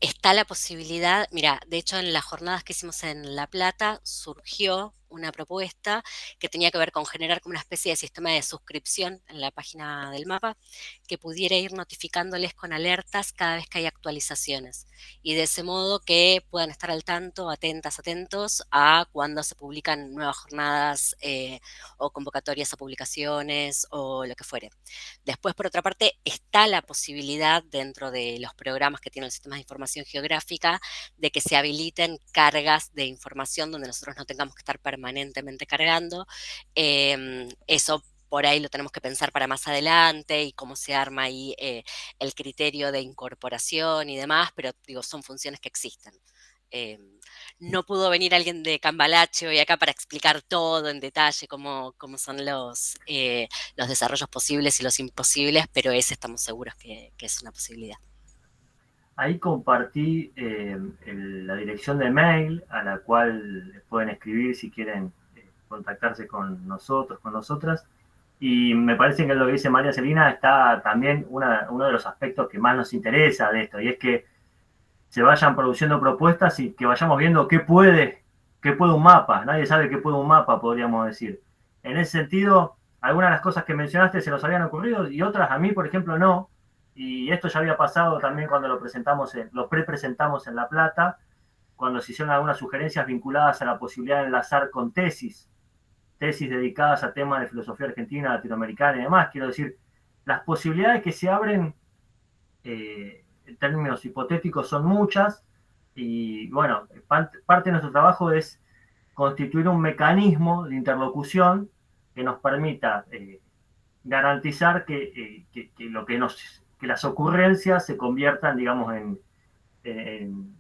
[SPEAKER 3] está la posibilidad, mira, de hecho en las jornadas que hicimos en La Plata surgió una propuesta que tenía que ver con generar como una especie de sistema de suscripción en la página del mapa que pudiera ir notificándoles con alertas cada vez que hay actualizaciones, y de ese modo que puedan estar al tanto, atentos a cuando se publican nuevas jornadas o convocatorias a publicaciones o lo que fuere. Después, por otra parte, está la posibilidad dentro de los programas que tienen el sistema de información geográfica de que se habiliten cargas de información donde nosotros no tengamos que estar permanentemente cargando. Eso por ahí lo tenemos que pensar para más adelante y cómo se arma ahí el criterio de incorporación y demás, pero digo, son funciones que existen. No pudo venir alguien de Cambalache hoy acá para explicar todo en detalle cómo son los desarrollos posibles y los imposibles, pero ese estamos seguros que es una posibilidad.
[SPEAKER 2] Ahí compartí la dirección de mail a la cual les pueden escribir si quieren contactarse con nosotros, con nosotras. Y me parece que lo que dice María Celina está también uno de los aspectos que más nos interesa de esto, y es que se vayan produciendo propuestas y que vayamos viendo qué puede un mapa. Nadie sabe qué puede un mapa, podríamos decir. En ese sentido, algunas de las cosas que mencionaste se nos habían ocurrido y otras a mí, por ejemplo, no. Y esto ya había pasado también cuando lo pre-presentamos en La Plata, cuando se hicieron algunas sugerencias vinculadas a la posibilidad de enlazar con tesis dedicadas a temas de filosofía argentina, latinoamericana y demás. Quiero decir, las posibilidades que se abren en términos hipotéticos son muchas, y bueno, parte de nuestro trabajo es constituir un mecanismo de interlocución que nos permita garantizar que las ocurrencias se conviertan, digamos, en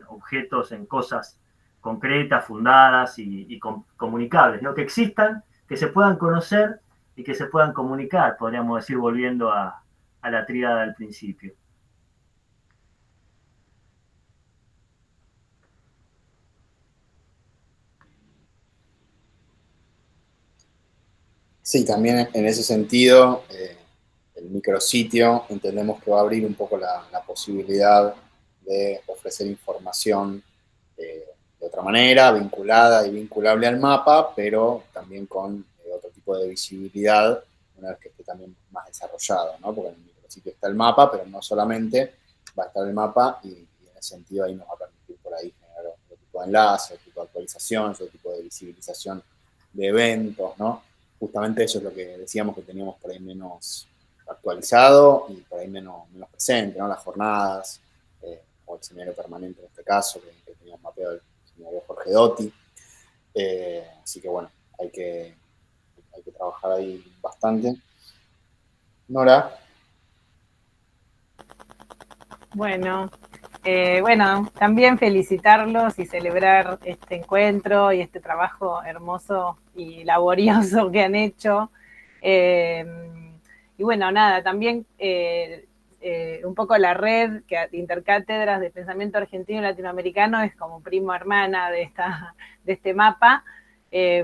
[SPEAKER 2] objetos, en cosas concretas, fundadas y comunicables, ¿no? Que existan, que se puedan conocer y que se puedan comunicar, podríamos decir, volviendo a la tríada del principio.
[SPEAKER 1] Sí, también en ese sentido, el micrositio entendemos que va a abrir un poco la posibilidad de ofrecer información de otra manera, vinculada y vinculable al mapa, pero también con otro tipo tipo de visibilidad una vez que esté también más desarrollado, ¿no? Porque en el micrositio está el mapa, pero no solamente va a estar el mapa y en ese sentido ahí nos va a permitir por ahí generar otro tipo de enlace, otro tipo de actualización, otro tipo de visibilización de eventos, ¿no? Justamente eso es lo que decíamos que teníamos por ahí menos actualizado y por ahí menos presente, ¿no? Las jornadas, o el seminario permanente en este caso, que teníamos mapeado el seminario Jorge Dotti. Así que bueno, hay que trabajar ahí bastante. Nora.
[SPEAKER 9] Bueno, también felicitarlos y celebrar este encuentro y este trabajo hermoso y laborioso que han hecho. Y bueno, nada, también un poco la red que Intercátedras de Pensamiento Argentino y Latinoamericano es como prima hermana de este mapa,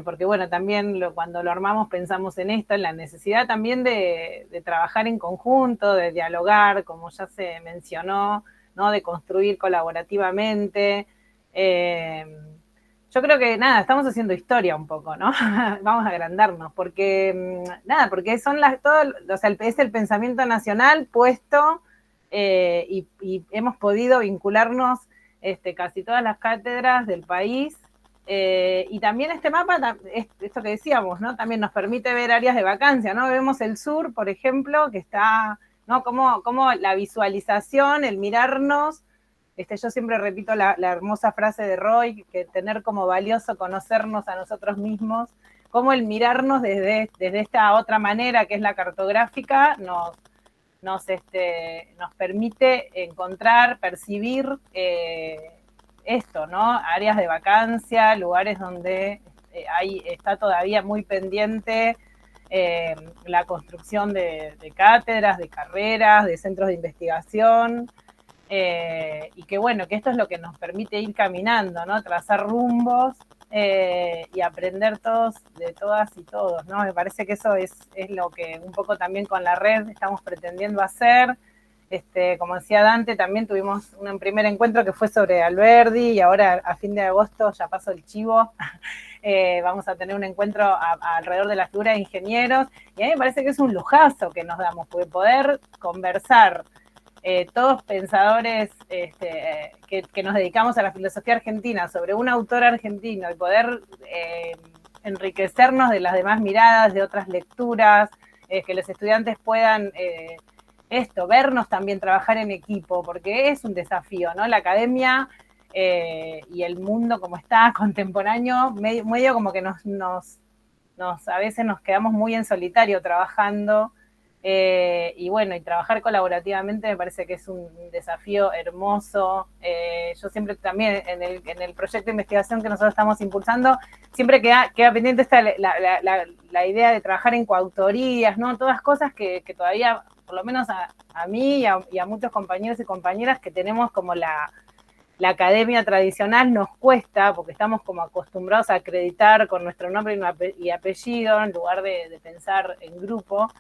[SPEAKER 9] porque bueno, también cuando lo armamos pensamos en esto, en la necesidad también de trabajar en conjunto, de dialogar, como ya se mencionó, ¿no? De construir colaborativamente. Yo creo que, nada, estamos haciendo historia un poco, ¿no? Vamos a agrandarnos, porque, nada, porque son es el pensamiento nacional puesto y hemos podido vincularnos casi todas las cátedras del país. Y también este mapa, esto que decíamos, ¿no? También nos permite ver áreas de vacancia, ¿no? Vemos el sur, por ejemplo, que está, ¿no? Como la visualización, el mirarnos. Yo siempre repito la hermosa frase de Roy, que tener como valioso conocernos a nosotros mismos, como el mirarnos desde esta otra manera, que es la cartográfica, nos permite encontrar, percibir esto, ¿no? Áreas de vacancia, lugares donde está todavía muy pendiente la construcción de cátedras, de carreras, de centros de investigación, y que bueno, que esto es lo que nos permite ir caminando, ¿no? Trazar rumbos y aprender todos, de todas y todos, ¿no? Me parece que eso es lo que un poco también con la red estamos pretendiendo hacer. Como decía Dante, también tuvimos un primer encuentro que fue sobre Alberdi y ahora a fin de agosto, ya pasó el chivo, vamos a tener un encuentro alrededor de la figura de ingenieros, y a mí me parece que es un lujazo que nos damos, porque poder conversar todos pensadores que nos dedicamos a la filosofía argentina sobre un autor argentino y poder enriquecernos de las demás miradas, de otras lecturas, que los estudiantes puedan vernos también, trabajar en equipo, porque es un desafío, ¿no? La academia y el mundo como está, contemporáneo, medio como que a veces nos quedamos muy en solitario trabajando, y bueno, y trabajar colaborativamente me parece que es un desafío hermoso. Yo siempre también en el proyecto de investigación que nosotros estamos impulsando, siempre queda pendiente la idea de trabajar en coautorías, ¿no? Todas cosas que todavía, por lo menos a mí y a muchos compañeros y compañeras que tenemos como la academia tradicional nos cuesta, porque estamos como acostumbrados a acreditar con nuestro nombre y apellido en lugar de pensar en grupo.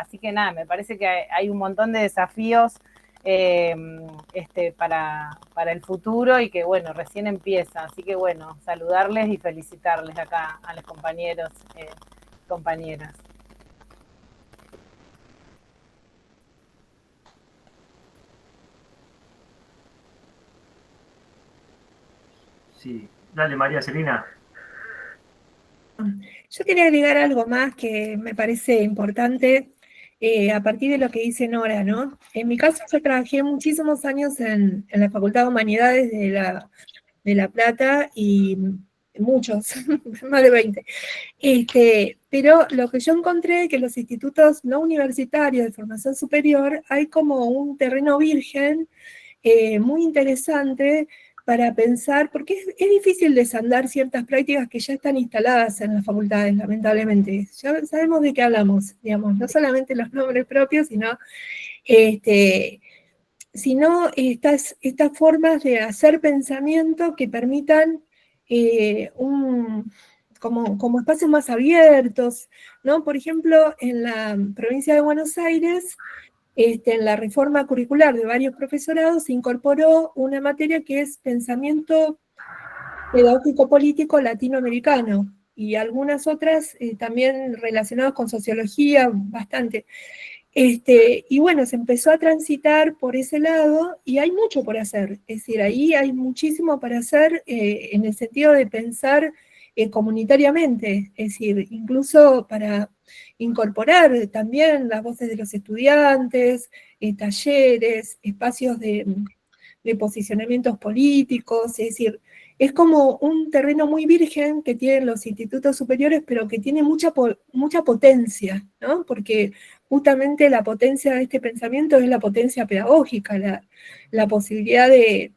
[SPEAKER 9] Así que nada, me parece que hay un montón de desafíos para el futuro y que bueno, recién empieza. Así que bueno, saludarles y felicitarles acá a los compañeros, compañeras.
[SPEAKER 2] Sí, dale María Celina.
[SPEAKER 8] Yo quería agregar algo más que me parece importante a partir de lo que dice Nora, ¿no? En mi caso yo trabajé muchísimos años en la Facultad de Humanidades de La Plata y muchos, más de 20. Pero lo que yo encontré es que en los institutos no universitarios de formación superior hay como un terreno virgen muy interesante para pensar, porque es difícil desandar ciertas prácticas que ya están instaladas en las facultades, lamentablemente. Ya sabemos de qué hablamos, digamos, no solamente los nombres propios, sino estas formas de hacer pensamiento que permitan como espacios más abiertos, ¿no? Por ejemplo, en la provincia de Buenos Aires, en la reforma curricular de varios profesorados se incorporó una materia que es pensamiento pedagógico político latinoamericano, y algunas otras también relacionadas con sociología, bastante. Y bueno, se empezó a transitar por ese lado y hay mucho por hacer. Es decir, ahí hay muchísimo para hacer en el sentido de pensar comunitariamente, es decir, incluso para incorporar también las voces de los estudiantes, talleres, espacios de posicionamientos políticos, es decir, es como un terreno muy virgen que tienen los institutos superiores, pero que tiene mucha potencia, ¿no? Porque justamente la potencia de este pensamiento es la potencia pedagógica, la posibilidad de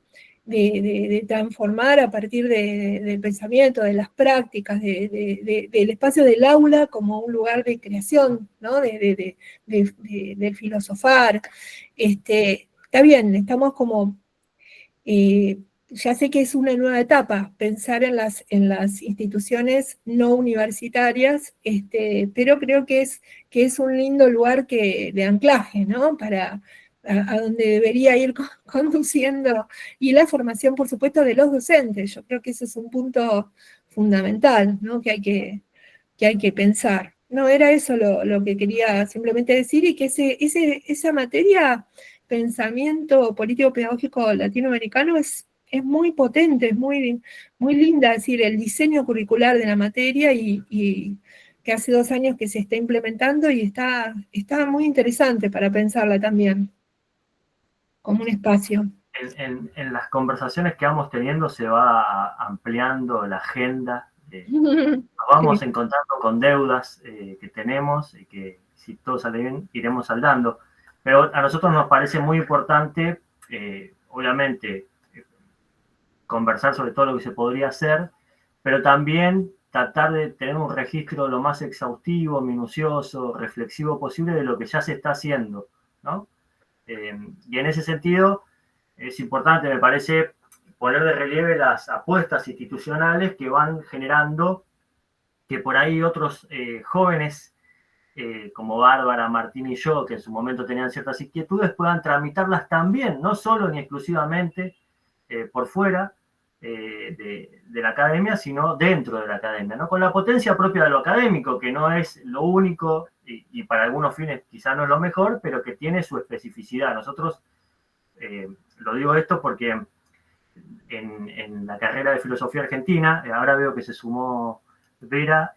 [SPEAKER 8] transformar a partir del pensamiento, de las prácticas, del espacio del aula como un lugar de creación, ¿no? de filosofar. Está bien, estamos como... ya sé que es una nueva etapa pensar en las instituciones no universitarias, pero creo que es un lindo lugar de anclaje, ¿no? A donde debería ir conduciendo, y la formación, por supuesto, de los docentes. Yo creo que ese es un punto fundamental, ¿no? que hay que pensar. No, era eso lo que quería simplemente decir, y que esa materia, pensamiento político-pedagógico latinoamericano, es muy potente, es muy, muy linda, es decir, el diseño curricular de la materia, y que hace 2 años que se está implementando, y está muy interesante para pensarla también, como un espacio.
[SPEAKER 2] En las conversaciones que vamos teniendo se va ampliando la agenda, nos vamos encontrando con deudas que tenemos y que, si todo sale bien, iremos saldando. Pero a nosotros nos parece muy importante, obviamente, conversar sobre todo lo que se podría hacer, pero también tratar de tener un registro lo más exhaustivo, minucioso, reflexivo posible de lo que ya se está haciendo, ¿no? Y en ese sentido es importante, me parece, poner de relieve las apuestas institucionales que van generando que por ahí otros jóvenes, como Bárbara, Martín y yo, que en su momento tenían ciertas inquietudes, puedan tramitarlas también, no solo ni exclusivamente por fuera de la academia, sino dentro de la academia, ¿no? Con la potencia propia de lo académico, que no es lo único y para algunos fines quizá no es lo mejor, pero que tiene su especificidad. Nosotros, lo digo esto porque en la carrera de filosofía argentina, ahora veo que se sumó Vera,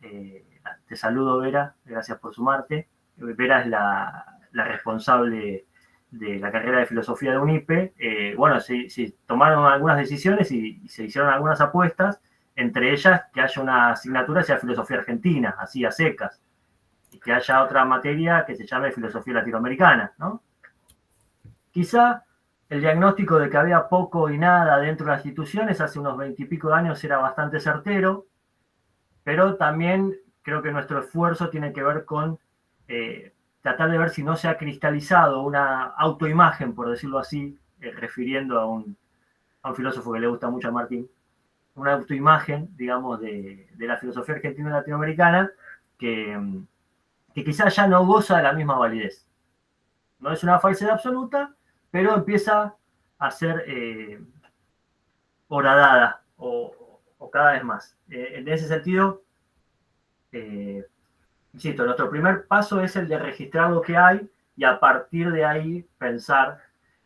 [SPEAKER 2] te saludo Vera, gracias por sumarte. Vera es la responsable de la carrera de filosofía de UNIPE. Bueno, se tomaron algunas decisiones y se hicieron algunas apuestas, entre ellas que haya una asignatura que sea filosofía argentina, así a secas, y que haya otra materia que se llame filosofía latinoamericana, ¿no? Quizá el diagnóstico de que había poco y nada dentro de las instituciones hace unos 20 y pico de años era bastante certero, pero también creo que nuestro esfuerzo tiene que ver con tratar de ver si no se ha cristalizado una autoimagen, por decirlo así, refiriendo a un filósofo que le gusta mucho a Martín, una autoimagen, digamos, de la filosofía argentina y latinoamericana que quizás ya no goza de la misma validez. No es una falsedad absoluta, pero empieza a ser horadada o cada vez más. En ese sentido, insisto, nuestro primer paso es el de registrar lo que hay y a partir de ahí pensar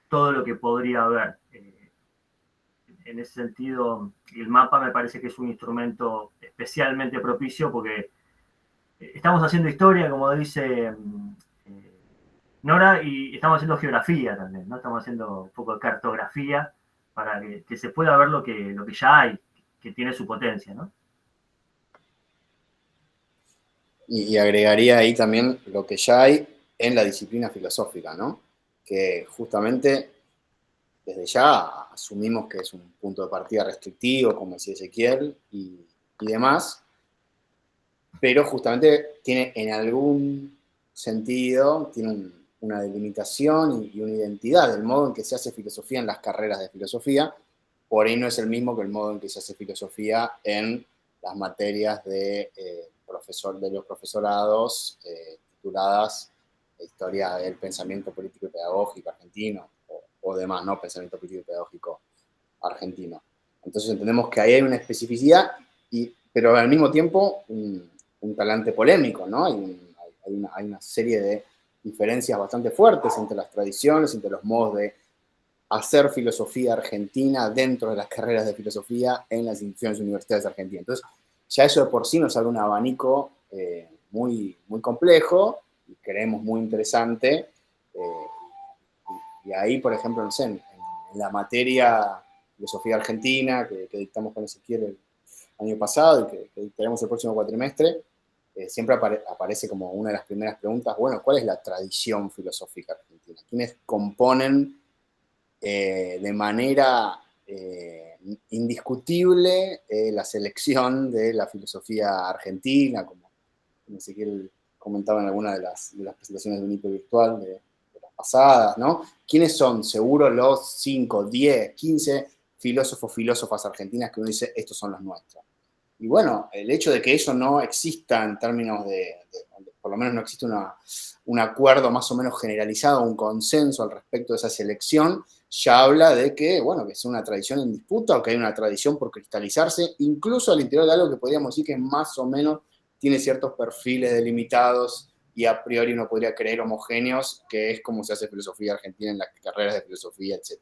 [SPEAKER 2] todo lo que podría haber. En ese sentido, el mapa me parece que es un instrumento especialmente propicio porque estamos haciendo historia, como dice Nora, y estamos haciendo geografía también, ¿no? Estamos haciendo un poco de cartografía para que se pueda ver lo que ya hay, que tiene su potencia, ¿no?
[SPEAKER 1] Y agregaría ahí también lo que ya hay en la disciplina filosófica, ¿no? Que justamente desde ya asumimos que es un punto de partida restrictivo, como decía Ezequiel, y demás, pero justamente tiene en algún sentido, tiene una delimitación y una identidad del modo en que se hace filosofía en las carreras de filosofía. Por ahí no es el mismo que el modo en que se hace filosofía en las materias de los profesorados tituladas Historia del Pensamiento Político y Pedagógico Argentino o demás, ¿no? Pensamiento Político y Pedagógico Argentino. Entonces entendemos que ahí hay una especificidad, pero al mismo tiempo un talante polémico, ¿no? Hay una serie de diferencias bastante fuertes entre las tradiciones, entre los modos de hacer filosofía argentina dentro de las carreras de filosofía en las instituciones universitarias argentinas. Entonces, ya eso de por sí nos abre un abanico muy, muy complejo y creemos muy interesante. Y ahí, por ejemplo, no sé, en la materia filosofía argentina que dictamos con Ezequiel el año pasado y que dictaremos el próximo cuatrimestre, siempre aparece como una de las primeras preguntas, bueno, ¿cuál es la tradición filosófica argentina? ¿Quiénes componen de manera indiscutible la selección de la filosofía argentina, como Ezequiel comentaba en alguna de las presentaciones de UNIPE virtual de las pasadas, ¿no? ¿Quiénes son, seguro, los 5, 10, 15 filósofas argentinas que uno dice, estos son los nuestros? Y bueno, el hecho de que eso no exista en términos por lo menos no existe un acuerdo más o menos generalizado, un consenso al respecto de esa selección, ya habla de que, bueno, que es una tradición en disputa o que hay una tradición por cristalizarse, incluso al interior de algo que podríamos decir que más o menos tiene ciertos perfiles delimitados y a priori uno podría creer homogéneos, que es como se hace filosofía argentina en las carreras de filosofía, etc.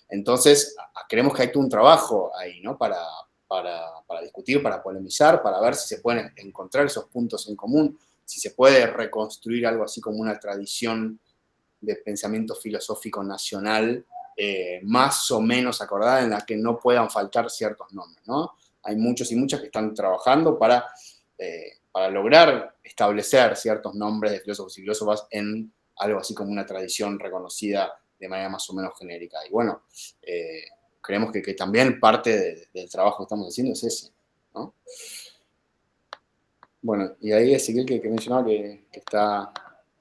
[SPEAKER 1] Entonces, creemos que hay todo un trabajo ahí, ¿no? Para discutir, para polemizar, para ver si se pueden encontrar esos puntos en común, si se puede reconstruir algo así como una tradición de pensamiento filosófico nacional más o menos acordada en la que no puedan faltar ciertos nombres, ¿no? Hay muchos y muchas que están trabajando para lograr establecer ciertos nombres de filósofos y filósofas en algo así como una tradición reconocida de manera más o menos genérica. Y bueno, creemos que también parte del trabajo que estamos haciendo es ese, ¿no? Bueno, y ahí Ezequiel que mencionaba que está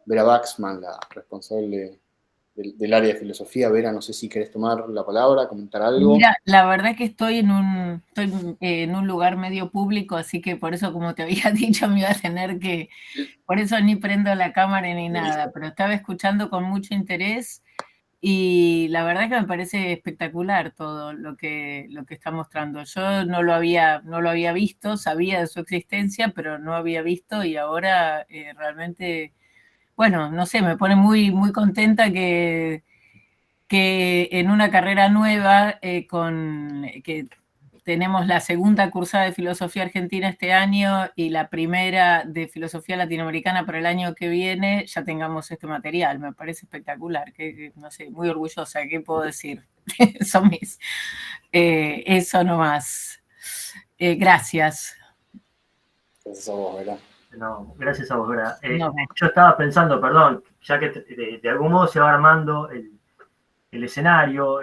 [SPEAKER 1] Vera Baxman, la responsable del área de filosofía. Vera, no sé si querés tomar la palabra, comentar algo.
[SPEAKER 10] Mira, la verdad que estoy en un lugar medio público, así que por eso, como te había dicho, me iba a tener que... Por eso ni prendo la cámara ni nada, pero estaba escuchando con mucho interés. Y la verdad que me parece espectacular todo lo que está mostrando. Yo no lo había visto, sabía de su existencia, pero no había visto y ahora realmente, bueno, no sé, me pone muy, muy contenta que en una carrera nueva, que tenemos la segunda cursada de Filosofía Argentina este año y la primera de Filosofía Latinoamericana para el año que viene, ya tengamos este material. Me parece espectacular, que no sé, muy orgullosa, ¿qué puedo decir? Eso nomás. Gracias.
[SPEAKER 1] Gracias a vos, Vera.
[SPEAKER 2] No, gracias a vos, Vera.
[SPEAKER 10] No.
[SPEAKER 2] Yo estaba pensando, perdón, ya que de algún modo se va armando el escenario,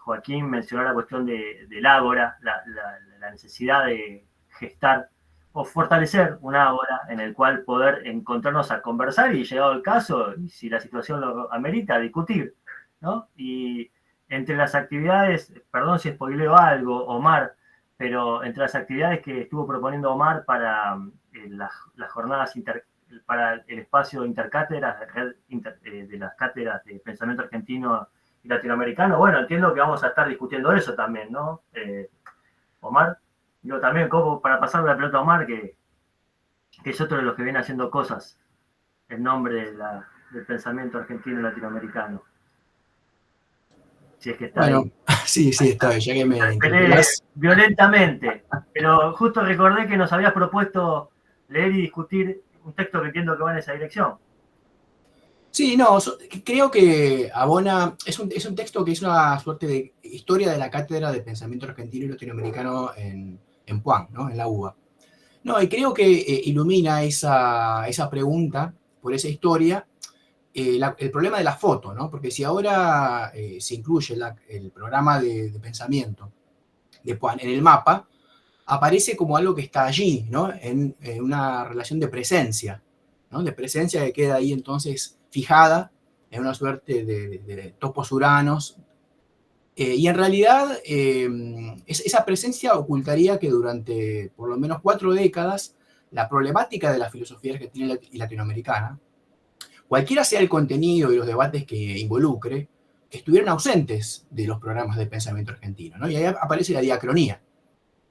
[SPEAKER 2] Joaquín mencionó la cuestión del ágora, la necesidad de gestar o fortalecer un ágora en el cual poder encontrarnos a conversar y, llegado el caso, y si la situación lo amerita, discutir, ¿no? Y entre las actividades, perdón si spoileo algo, Omar, pero entre las actividades que estuvo proponiendo Omar para las jornadas para el espacio de intercátedras, de las cátedras de pensamiento argentino y latinoamericano, bueno, entiendo que vamos a estar discutiendo eso también, ¿no? Omar, yo también, como para pasarle la pelota a Omar, que es otro de los que viene haciendo cosas en nombre del pensamiento argentino y latinoamericano. Si es que está
[SPEAKER 11] bueno,
[SPEAKER 2] ahí.
[SPEAKER 11] Sí, está, ya que me
[SPEAKER 2] interpelás violentamente, pero justo recordé que nos habías propuesto leer y discutir un texto que entiendo que va en esa dirección.
[SPEAKER 11] Sí, no, creo que abona, es un texto que es una suerte de historia de la cátedra de pensamiento argentino y latinoamericano en Puan, ¿no? En la UBA. No, y creo que ilumina esa pregunta por esa historia, el problema de la foto, ¿no? Porque si ahora se incluye el programa de pensamiento de Puan en el mapa, aparece como algo que está allí, ¿no? En una relación de presencia, ¿no? De presencia que queda ahí entonces fijada en una suerte de topos uranos. Y en realidad esa presencia ocultaría que durante por lo menos 4 décadas la problemática de la filosofía argentina y latinoamericana, cualquiera sea el contenido y los debates que involucre, estuvieron ausentes de los programas de pensamiento argentino, ¿no? Y ahí aparece la diacronía,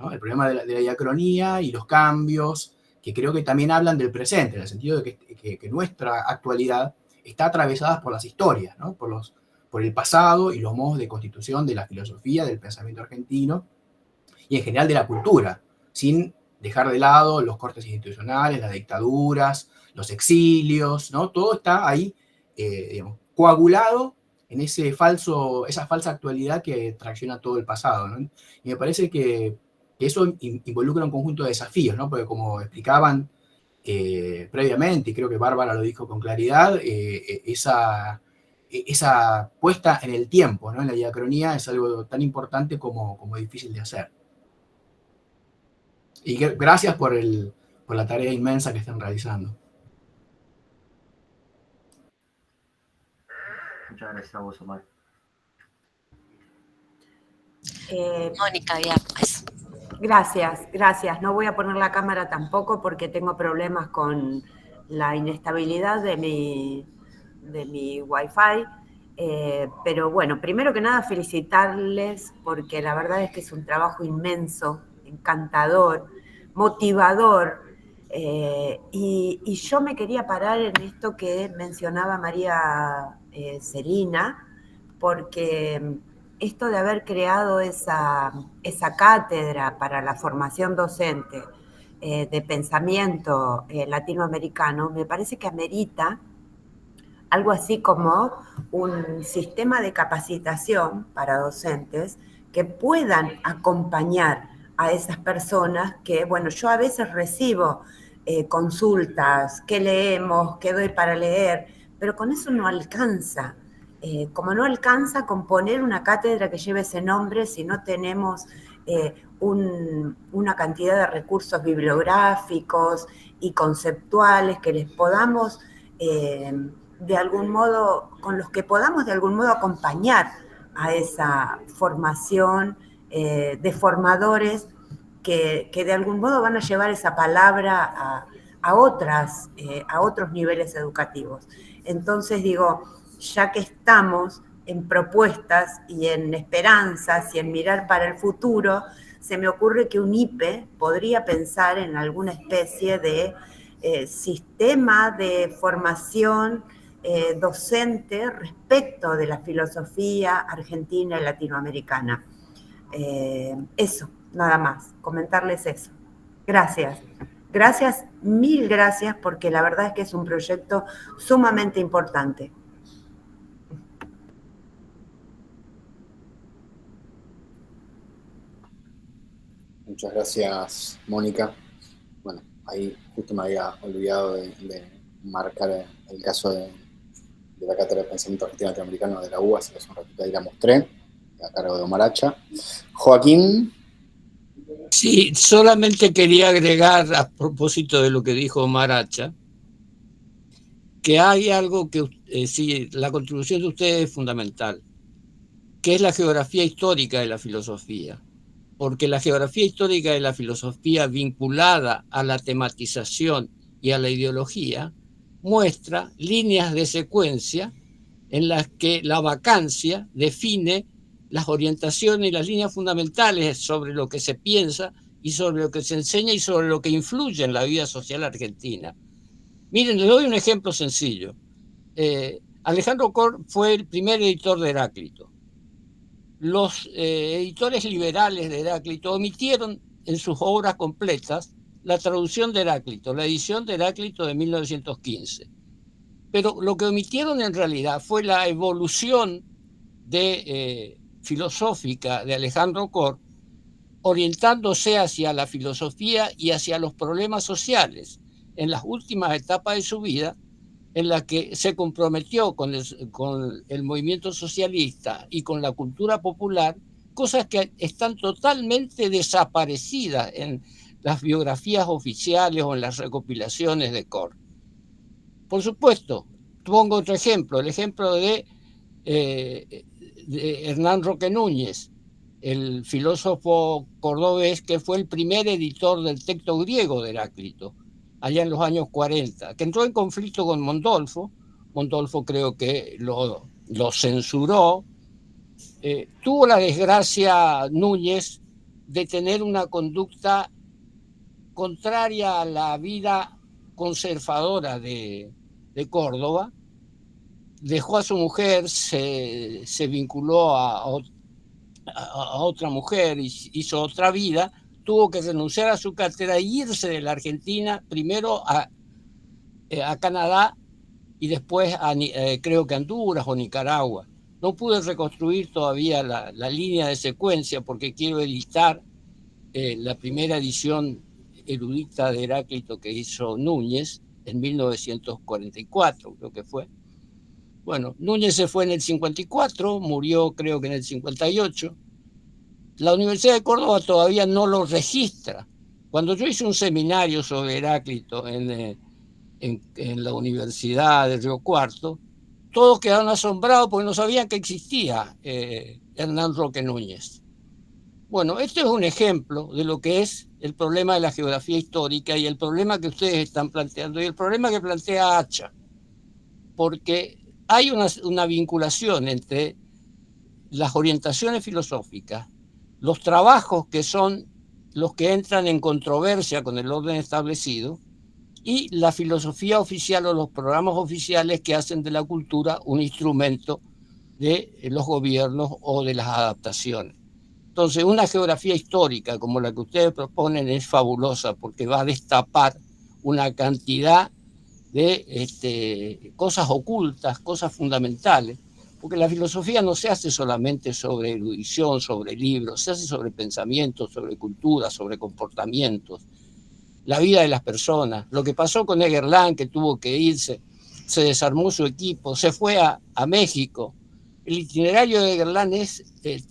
[SPEAKER 11] ¿no? El problema de la diacronía y los cambios, que creo que también hablan del presente, en el sentido de que nuestra actualidad está atravesada por las historias, ¿no? por el pasado y los modos de constitución de la filosofía, del pensamiento argentino y en general de la cultura, sin dejar de lado los cortes institucionales, las dictaduras, los exilios, ¿no? Todo está ahí, digamos, coagulado en esa falsa actualidad que tracciona todo el pasado, ¿no? Y me parece que eso involucra un conjunto de desafíos, ¿no? Porque como explicaban previamente, y creo que Bárbara lo dijo con claridad, esa puesta en el tiempo, ¿no? En la diacronía es algo tan importante como difícil de hacer. Y gracias por la tarea inmensa que están realizando.
[SPEAKER 2] Muchas gracias a vos, Omar.
[SPEAKER 3] Mónica, ya, pues.
[SPEAKER 12] Gracias. No voy a poner la cámara tampoco porque tengo problemas con la inestabilidad de mi Wi-Fi. Pero bueno, primero que nada felicitarles porque la verdad es que es un trabajo inmenso, encantador, motivador. Y yo me quería parar en esto que mencionaba María Celina, porque esto de haber creado esa cátedra para la formación docente de pensamiento latinoamericano, me parece que amerita algo así como un sistema de capacitación para docentes que puedan acompañar a esas personas que, bueno, yo a veces recibo consultas, qué leemos, qué doy para leer, pero con eso no alcanza. Como no alcanza con poner una cátedra que lleve ese nombre si no tenemos una cantidad de recursos bibliográficos y conceptuales que les podamos, de algún modo, con los que podamos de algún modo acompañar a esa formación de formadores que de algún modo van a llevar esa palabra a otros niveles educativos. Entonces digo, ya que estamos en propuestas y en esperanzas y en mirar para el futuro, se me ocurre que UNIPE podría pensar en alguna especie de sistema de formación docente respecto de la filosofía argentina y latinoamericana. Eso, nada más, comentarles eso. Gracias, mil gracias, porque la verdad es que es un proyecto sumamente importante.
[SPEAKER 1] Muchas gracias, Mónica. Bueno, ahí justo me había olvidado de marcar el caso de la Cátedra de Pensamiento Argentino Latinoamericano de la UBA, así que hace un ratito ahí la mostré, a cargo de Omar Hacha. Joaquín.
[SPEAKER 5] Sí, solamente quería agregar a propósito de lo que dijo Omar Hacha, que hay algo que sí, la contribución de ustedes es fundamental, que es la geografía histórica de la filosofía. Porque la geografía histórica de la filosofía vinculada a la tematización y a la ideología muestra líneas de secuencia en las que la vacancia define las orientaciones y las líneas fundamentales sobre lo que se piensa y sobre lo que se enseña y sobre lo que influye en la vida social argentina. Miren, les doy un ejemplo sencillo. Alejandro Cor fue el primer editor de Heráclito. Los editores liberales de Heráclito omitieron en sus obras completas la traducción de Heráclito, la edición de Heráclito de 1915. Pero lo que omitieron en realidad fue la evolución filosófica de Alejandro Cor, orientándose hacia la filosofía y hacia los problemas sociales en las últimas etapas de su vida, en la que se comprometió con el movimiento socialista y con la cultura popular, cosas que están totalmente desaparecidas en las biografías oficiales o en las recopilaciones de Cor. Por supuesto, pongo otro ejemplo, el ejemplo de Hernán Roque Núñez, el filósofo cordobés que fue el primer editor del texto griego de Heráclito, allá en los años 40, que entró en conflicto con Mondolfo. Mondolfo creo que lo censuró. Tuvo la desgracia Núñez de tener una conducta contraria a la vida conservadora de Córdoba. Dejó a su mujer, se vinculó a otra mujer, hizo otra vida, tuvo que renunciar a su cátedra e irse de la Argentina, primero a Canadá y después creo que a Honduras o Nicaragua. No pude reconstruir todavía la línea de secuencia porque quiero editar la primera edición erudita de Heráclito que hizo Núñez en 1944, creo que fue. Bueno, Núñez se fue en el 54, murió creo que en el 58. La Universidad de Córdoba todavía no lo registra. Cuando yo hice un seminario sobre Heráclito en la Universidad de Río Cuarto, todos quedaron asombrados porque no sabían que existía Hernán Roque Núñez. Bueno, este es un ejemplo de lo que es el problema de la geografía histórica y el problema que ustedes están planteando y el problema que plantea Hacha, porque hay una vinculación entre las orientaciones filosóficas, los trabajos que son los que entran en controversia con el orden establecido y la filosofía oficial o los programas oficiales que hacen de la cultura un instrumento de los gobiernos o de las adaptaciones. Entonces, una geografía histórica como la que ustedes proponen es fabulosa porque va a destapar una cantidad de cosas ocultas, cosas fundamentales, porque la filosofía no se hace solamente sobre erudición, sobre libros, se hace sobre pensamientos, sobre cultura, sobre comportamientos, la vida de las personas. Lo que pasó con Egerland, que tuvo que irse, se desarmó su equipo, se fue a México. El itinerario de Egerland es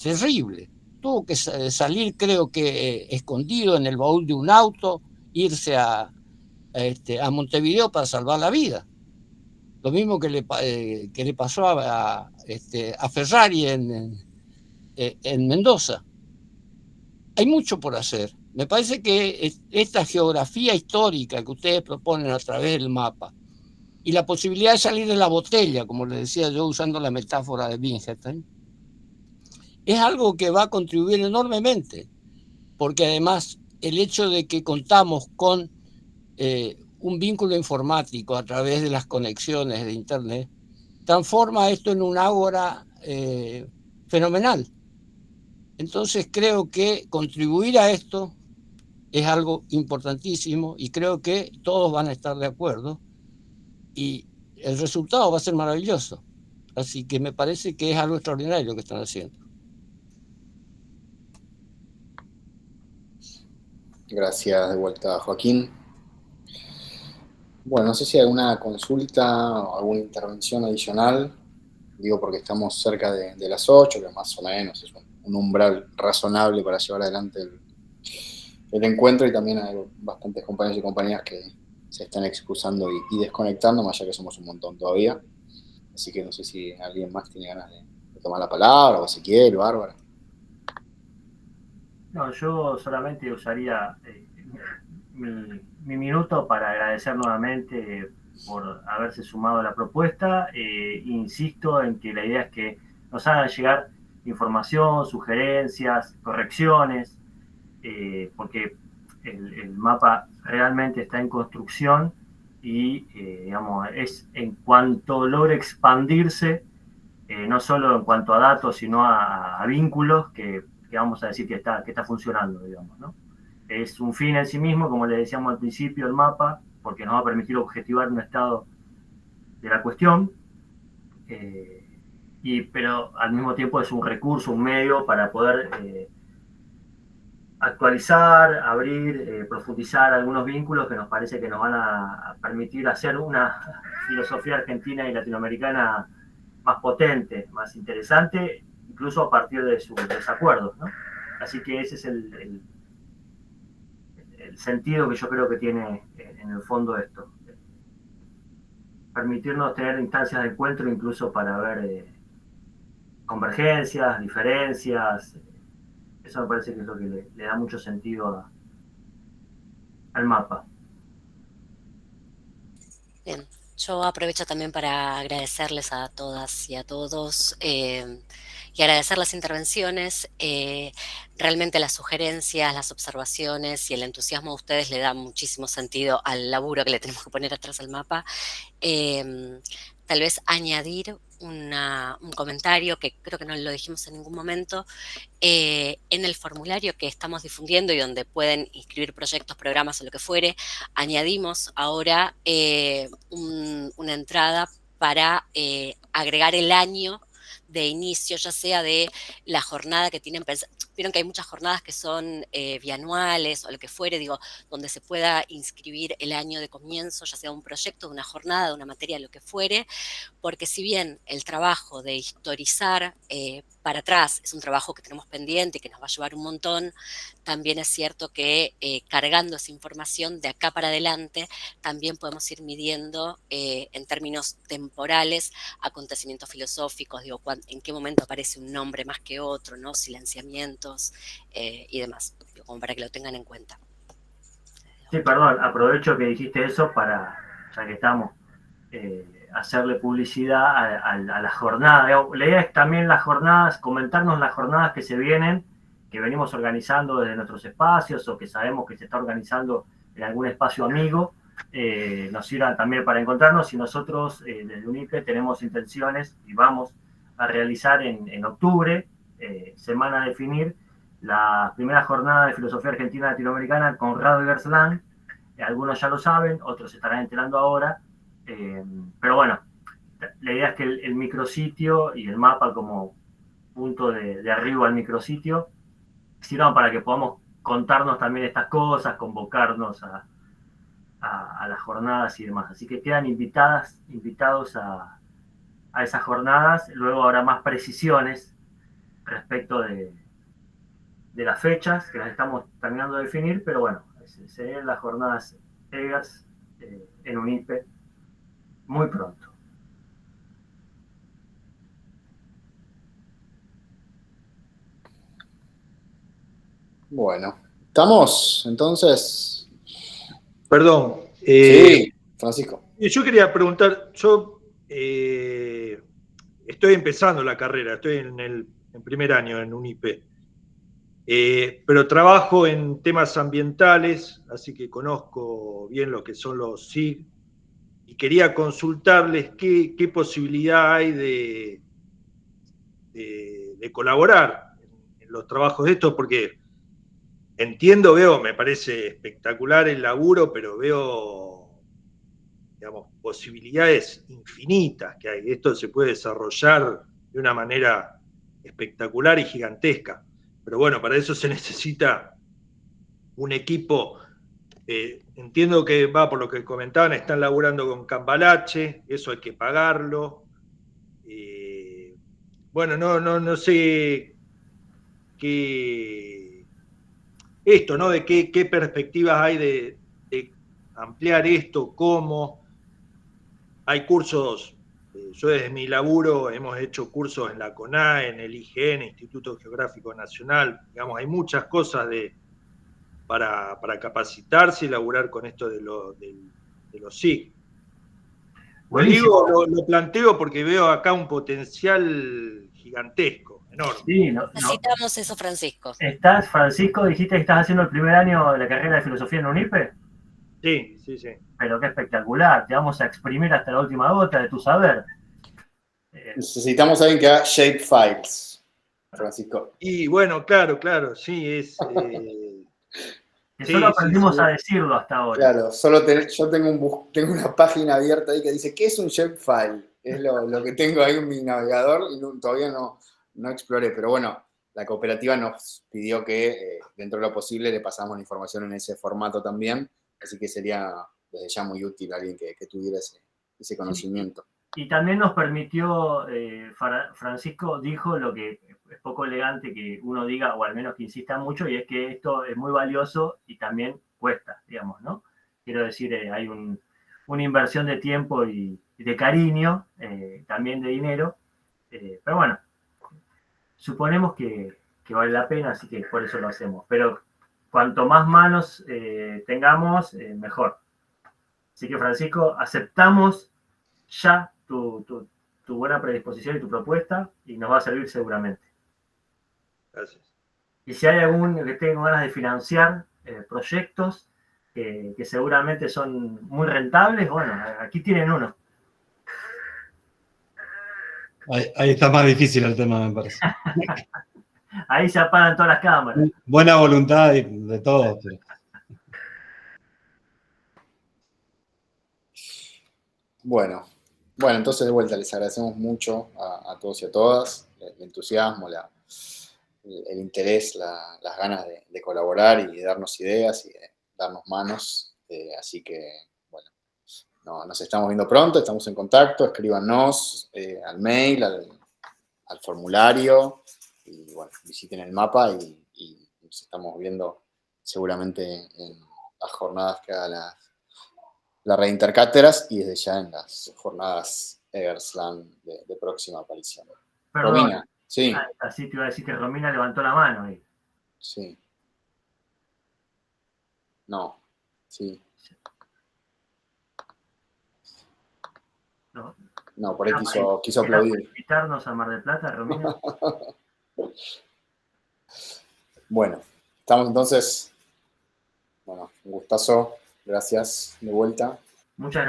[SPEAKER 5] terrible. Tuvo que salir, creo que escondido en el baúl de un auto, irse a Montevideo para salvar la vida. Lo mismo que le pasó a Ferrari en Mendoza. Hay mucho por hacer. Me parece que esta geografía histórica que ustedes proponen a través del mapa y la posibilidad de salir de la botella, como les decía yo usando la metáfora de Wittgenstein, es algo que va a contribuir enormemente, porque además el hecho de que contamos con un vínculo informático a través de las conexiones de Internet transforma esto en un ágora fenomenal. Entonces creo que contribuir a esto es algo importantísimo y creo que todos van a estar de acuerdo y el resultado va a ser maravilloso. Así que me parece que es algo extraordinario lo que están haciendo.
[SPEAKER 1] Gracias de vuelta, Joaquín. Bueno, no sé si hay alguna consulta o alguna intervención adicional. Digo porque estamos cerca de las 8, que más o menos es un umbral razonable para llevar adelante el encuentro, y también hay bastantes compañeros y compañeras que se están excusando y desconectando, más allá que somos un montón todavía. Así que no sé si alguien más tiene ganas de tomar la palabra, o Ezequiel, o Bárbara.
[SPEAKER 2] No, yo solamente usaría mi minuto para agradecer nuevamente por haberse sumado a la propuesta. Insisto en que la idea es que nos hagan llegar información, sugerencias, correcciones, porque el mapa realmente está en construcción y digamos, es en cuanto logre expandirse, no solo en cuanto a datos, sino a vínculos que vamos a decir que está funcionando, digamos, ¿no? Es un fin en sí mismo, como les decíamos al principio, el mapa, porque nos va a permitir objetivar un estado de la cuestión, pero al mismo tiempo es un recurso, un medio para poder actualizar, abrir, profundizar algunos vínculos que nos parece que nos van a permitir hacer una filosofía argentina y latinoamericana más potente, más interesante, incluso a partir de sus desacuerdos, ¿no? Así que ese es el sentido que yo creo que tiene en el fondo esto. Permitirnos tener instancias de encuentro incluso para ver convergencias, diferencias. Eso me parece que es lo que le da mucho sentido al mapa.
[SPEAKER 3] Bien, Yo aprovecho también para agradecerles a todas y a todos y agradecer las intervenciones. Realmente las sugerencias, las observaciones y el entusiasmo de ustedes le dan muchísimo sentido al laburo que le tenemos que poner atrás al mapa. Tal vez añadir un comentario que creo que no lo dijimos en ningún momento. En el formulario que estamos difundiendo y donde pueden inscribir proyectos, programas o lo que fuere, añadimos ahora una entrada para agregar el año de inicio, ya sea de la jornada que tienen pensado. Vieron que hay muchas jornadas que son bianuales o lo que fuere, digo, donde se pueda inscribir el año de comienzo, ya sea un proyecto, de una jornada, de una materia, lo que fuere, porque si bien el trabajo de historizar para atrás es un trabajo que tenemos pendiente y que nos va a llevar un montón, también es cierto que cargando esa información de acá para adelante, también podemos ir midiendo en términos temporales acontecimientos filosóficos, digo, en qué momento aparece un nombre más que otro, ¿no? Silenciamientos y demás, digo, como para que lo tengan en cuenta.
[SPEAKER 2] Sí, perdón, aprovecho que dijiste eso para, ya que estamos, hacerle publicidad a la jornada. La idea es también las jornadas, comentarnos las jornadas que se vienen, que venimos organizando desde nuestros espacios o que sabemos que se está organizando en algún espacio amigo, nos sirvan también para encontrarnos, y nosotros desde UNIPE tenemos intenciones y vamos a realizar en octubre, semana a definir, la primera jornada de filosofía argentina latinoamericana con Rado Gerstlán. Algunos ya lo saben, otros se estarán enterando ahora, pero bueno, la idea es que el micrositio y el mapa como punto de arribo al micrositio sirvan para que podamos contarnos también estas cosas, convocarnos a las jornadas y demás. Así que quedan invitados a esas jornadas. Luego habrá más precisiones respecto de las fechas, que las estamos terminando de definir, pero bueno, serán las jornadas EGAS en UNIPE muy pronto.
[SPEAKER 1] Bueno, ¿estamos entonces?
[SPEAKER 4] Perdón.
[SPEAKER 1] Sí, Francisco.
[SPEAKER 4] Yo quería preguntar, yo estoy empezando la carrera, estoy en primer año en UNIPE, pero trabajo en temas ambientales, así que conozco bien lo que son los SIG, y quería consultarles qué posibilidad hay de colaborar en los trabajos de estos, porque entiendo, me parece espectacular el laburo, pero veo, digamos, posibilidades infinitas que hay. Esto se puede desarrollar de una manera espectacular y gigantesca. Pero bueno, para eso se necesita un equipo. Entiendo que por lo que comentaban, están laburando con Cambalache, eso hay que pagarlo. Bueno, no sé qué. Esto, ¿no? De qué perspectivas hay de ampliar esto, cómo. Hay cursos, yo desde mi laburo hemos hecho cursos en la CONAE, en el IGN, Instituto Geográfico Nacional, digamos, hay muchas cosas para capacitarse y laburar con esto de los SIG. Lo planteo porque veo acá un potencial gigantesco, enorme.
[SPEAKER 2] Sí,
[SPEAKER 3] necesitamos eso, Francisco.
[SPEAKER 2] ¿Estás, Francisco, dijiste que estás haciendo el primer año de la carrera de filosofía en UNIPE?
[SPEAKER 4] Sí.
[SPEAKER 2] Pero qué espectacular, te vamos a exprimir hasta la última gota de tu saber.
[SPEAKER 1] Necesitamos a alguien que haga shapefiles, Francisco.
[SPEAKER 4] Y bueno, claro, sí, es...
[SPEAKER 2] que solo aprendimos a decirlo hasta ahora.
[SPEAKER 1] Claro, yo tengo una página abierta ahí que dice, ¿qué es un shapefile? Es lo que tengo ahí en mi navegador y todavía no exploré, pero bueno, la cooperativa nos pidió que dentro de lo posible le pasamos la información en ese formato también, así que sería desde ya muy útil alguien que tuviera ese conocimiento.
[SPEAKER 2] Y también nos permitió, Francisco dijo lo que es poco elegante que uno diga, o al menos que insista mucho, y es que esto es muy valioso y también cuesta, digamos, ¿no? Quiero decir, hay una inversión de tiempo y de cariño, también de dinero, pero bueno, suponemos que vale la pena, así que por eso lo hacemos. Pero cuanto más manos tengamos, mejor. Así que, Francisco, aceptamos ya tu buena predisposición y tu propuesta y nos va a servir seguramente.
[SPEAKER 4] Gracias.
[SPEAKER 2] Y si hay algún que tenga ganas de financiar proyectos que seguramente son muy rentables, bueno, aquí tienen uno.
[SPEAKER 6] Ahí está más difícil el tema, me parece.
[SPEAKER 2] Ahí se apagan todas las cámaras.
[SPEAKER 6] Buena voluntad de todos. Pero...
[SPEAKER 1] Bueno, entonces de vuelta les agradecemos mucho a todos y a todas el entusiasmo, el interés, las ganas de colaborar y de darnos ideas y de darnos manos. Así que, bueno, nos estamos viendo pronto, estamos en contacto, escríbanos al mail, al formulario y, bueno, visiten el mapa y nos estamos viendo seguramente en las jornadas que haga la red Intercáteras y desde ya en las jornadas Eversland de próxima aparición.
[SPEAKER 2] Perdón,
[SPEAKER 1] Romina, sí.
[SPEAKER 2] Así te iba a decir que Romina levantó la mano ahí.
[SPEAKER 1] Sí. No, sí. No, por ahí quiso aplaudir.
[SPEAKER 2] ¿Invitarnos a Mar del Plata, Romina?
[SPEAKER 1] Bueno, estamos entonces. Bueno, un gustazo. Gracias de vuelta.
[SPEAKER 2] Muchas gracias.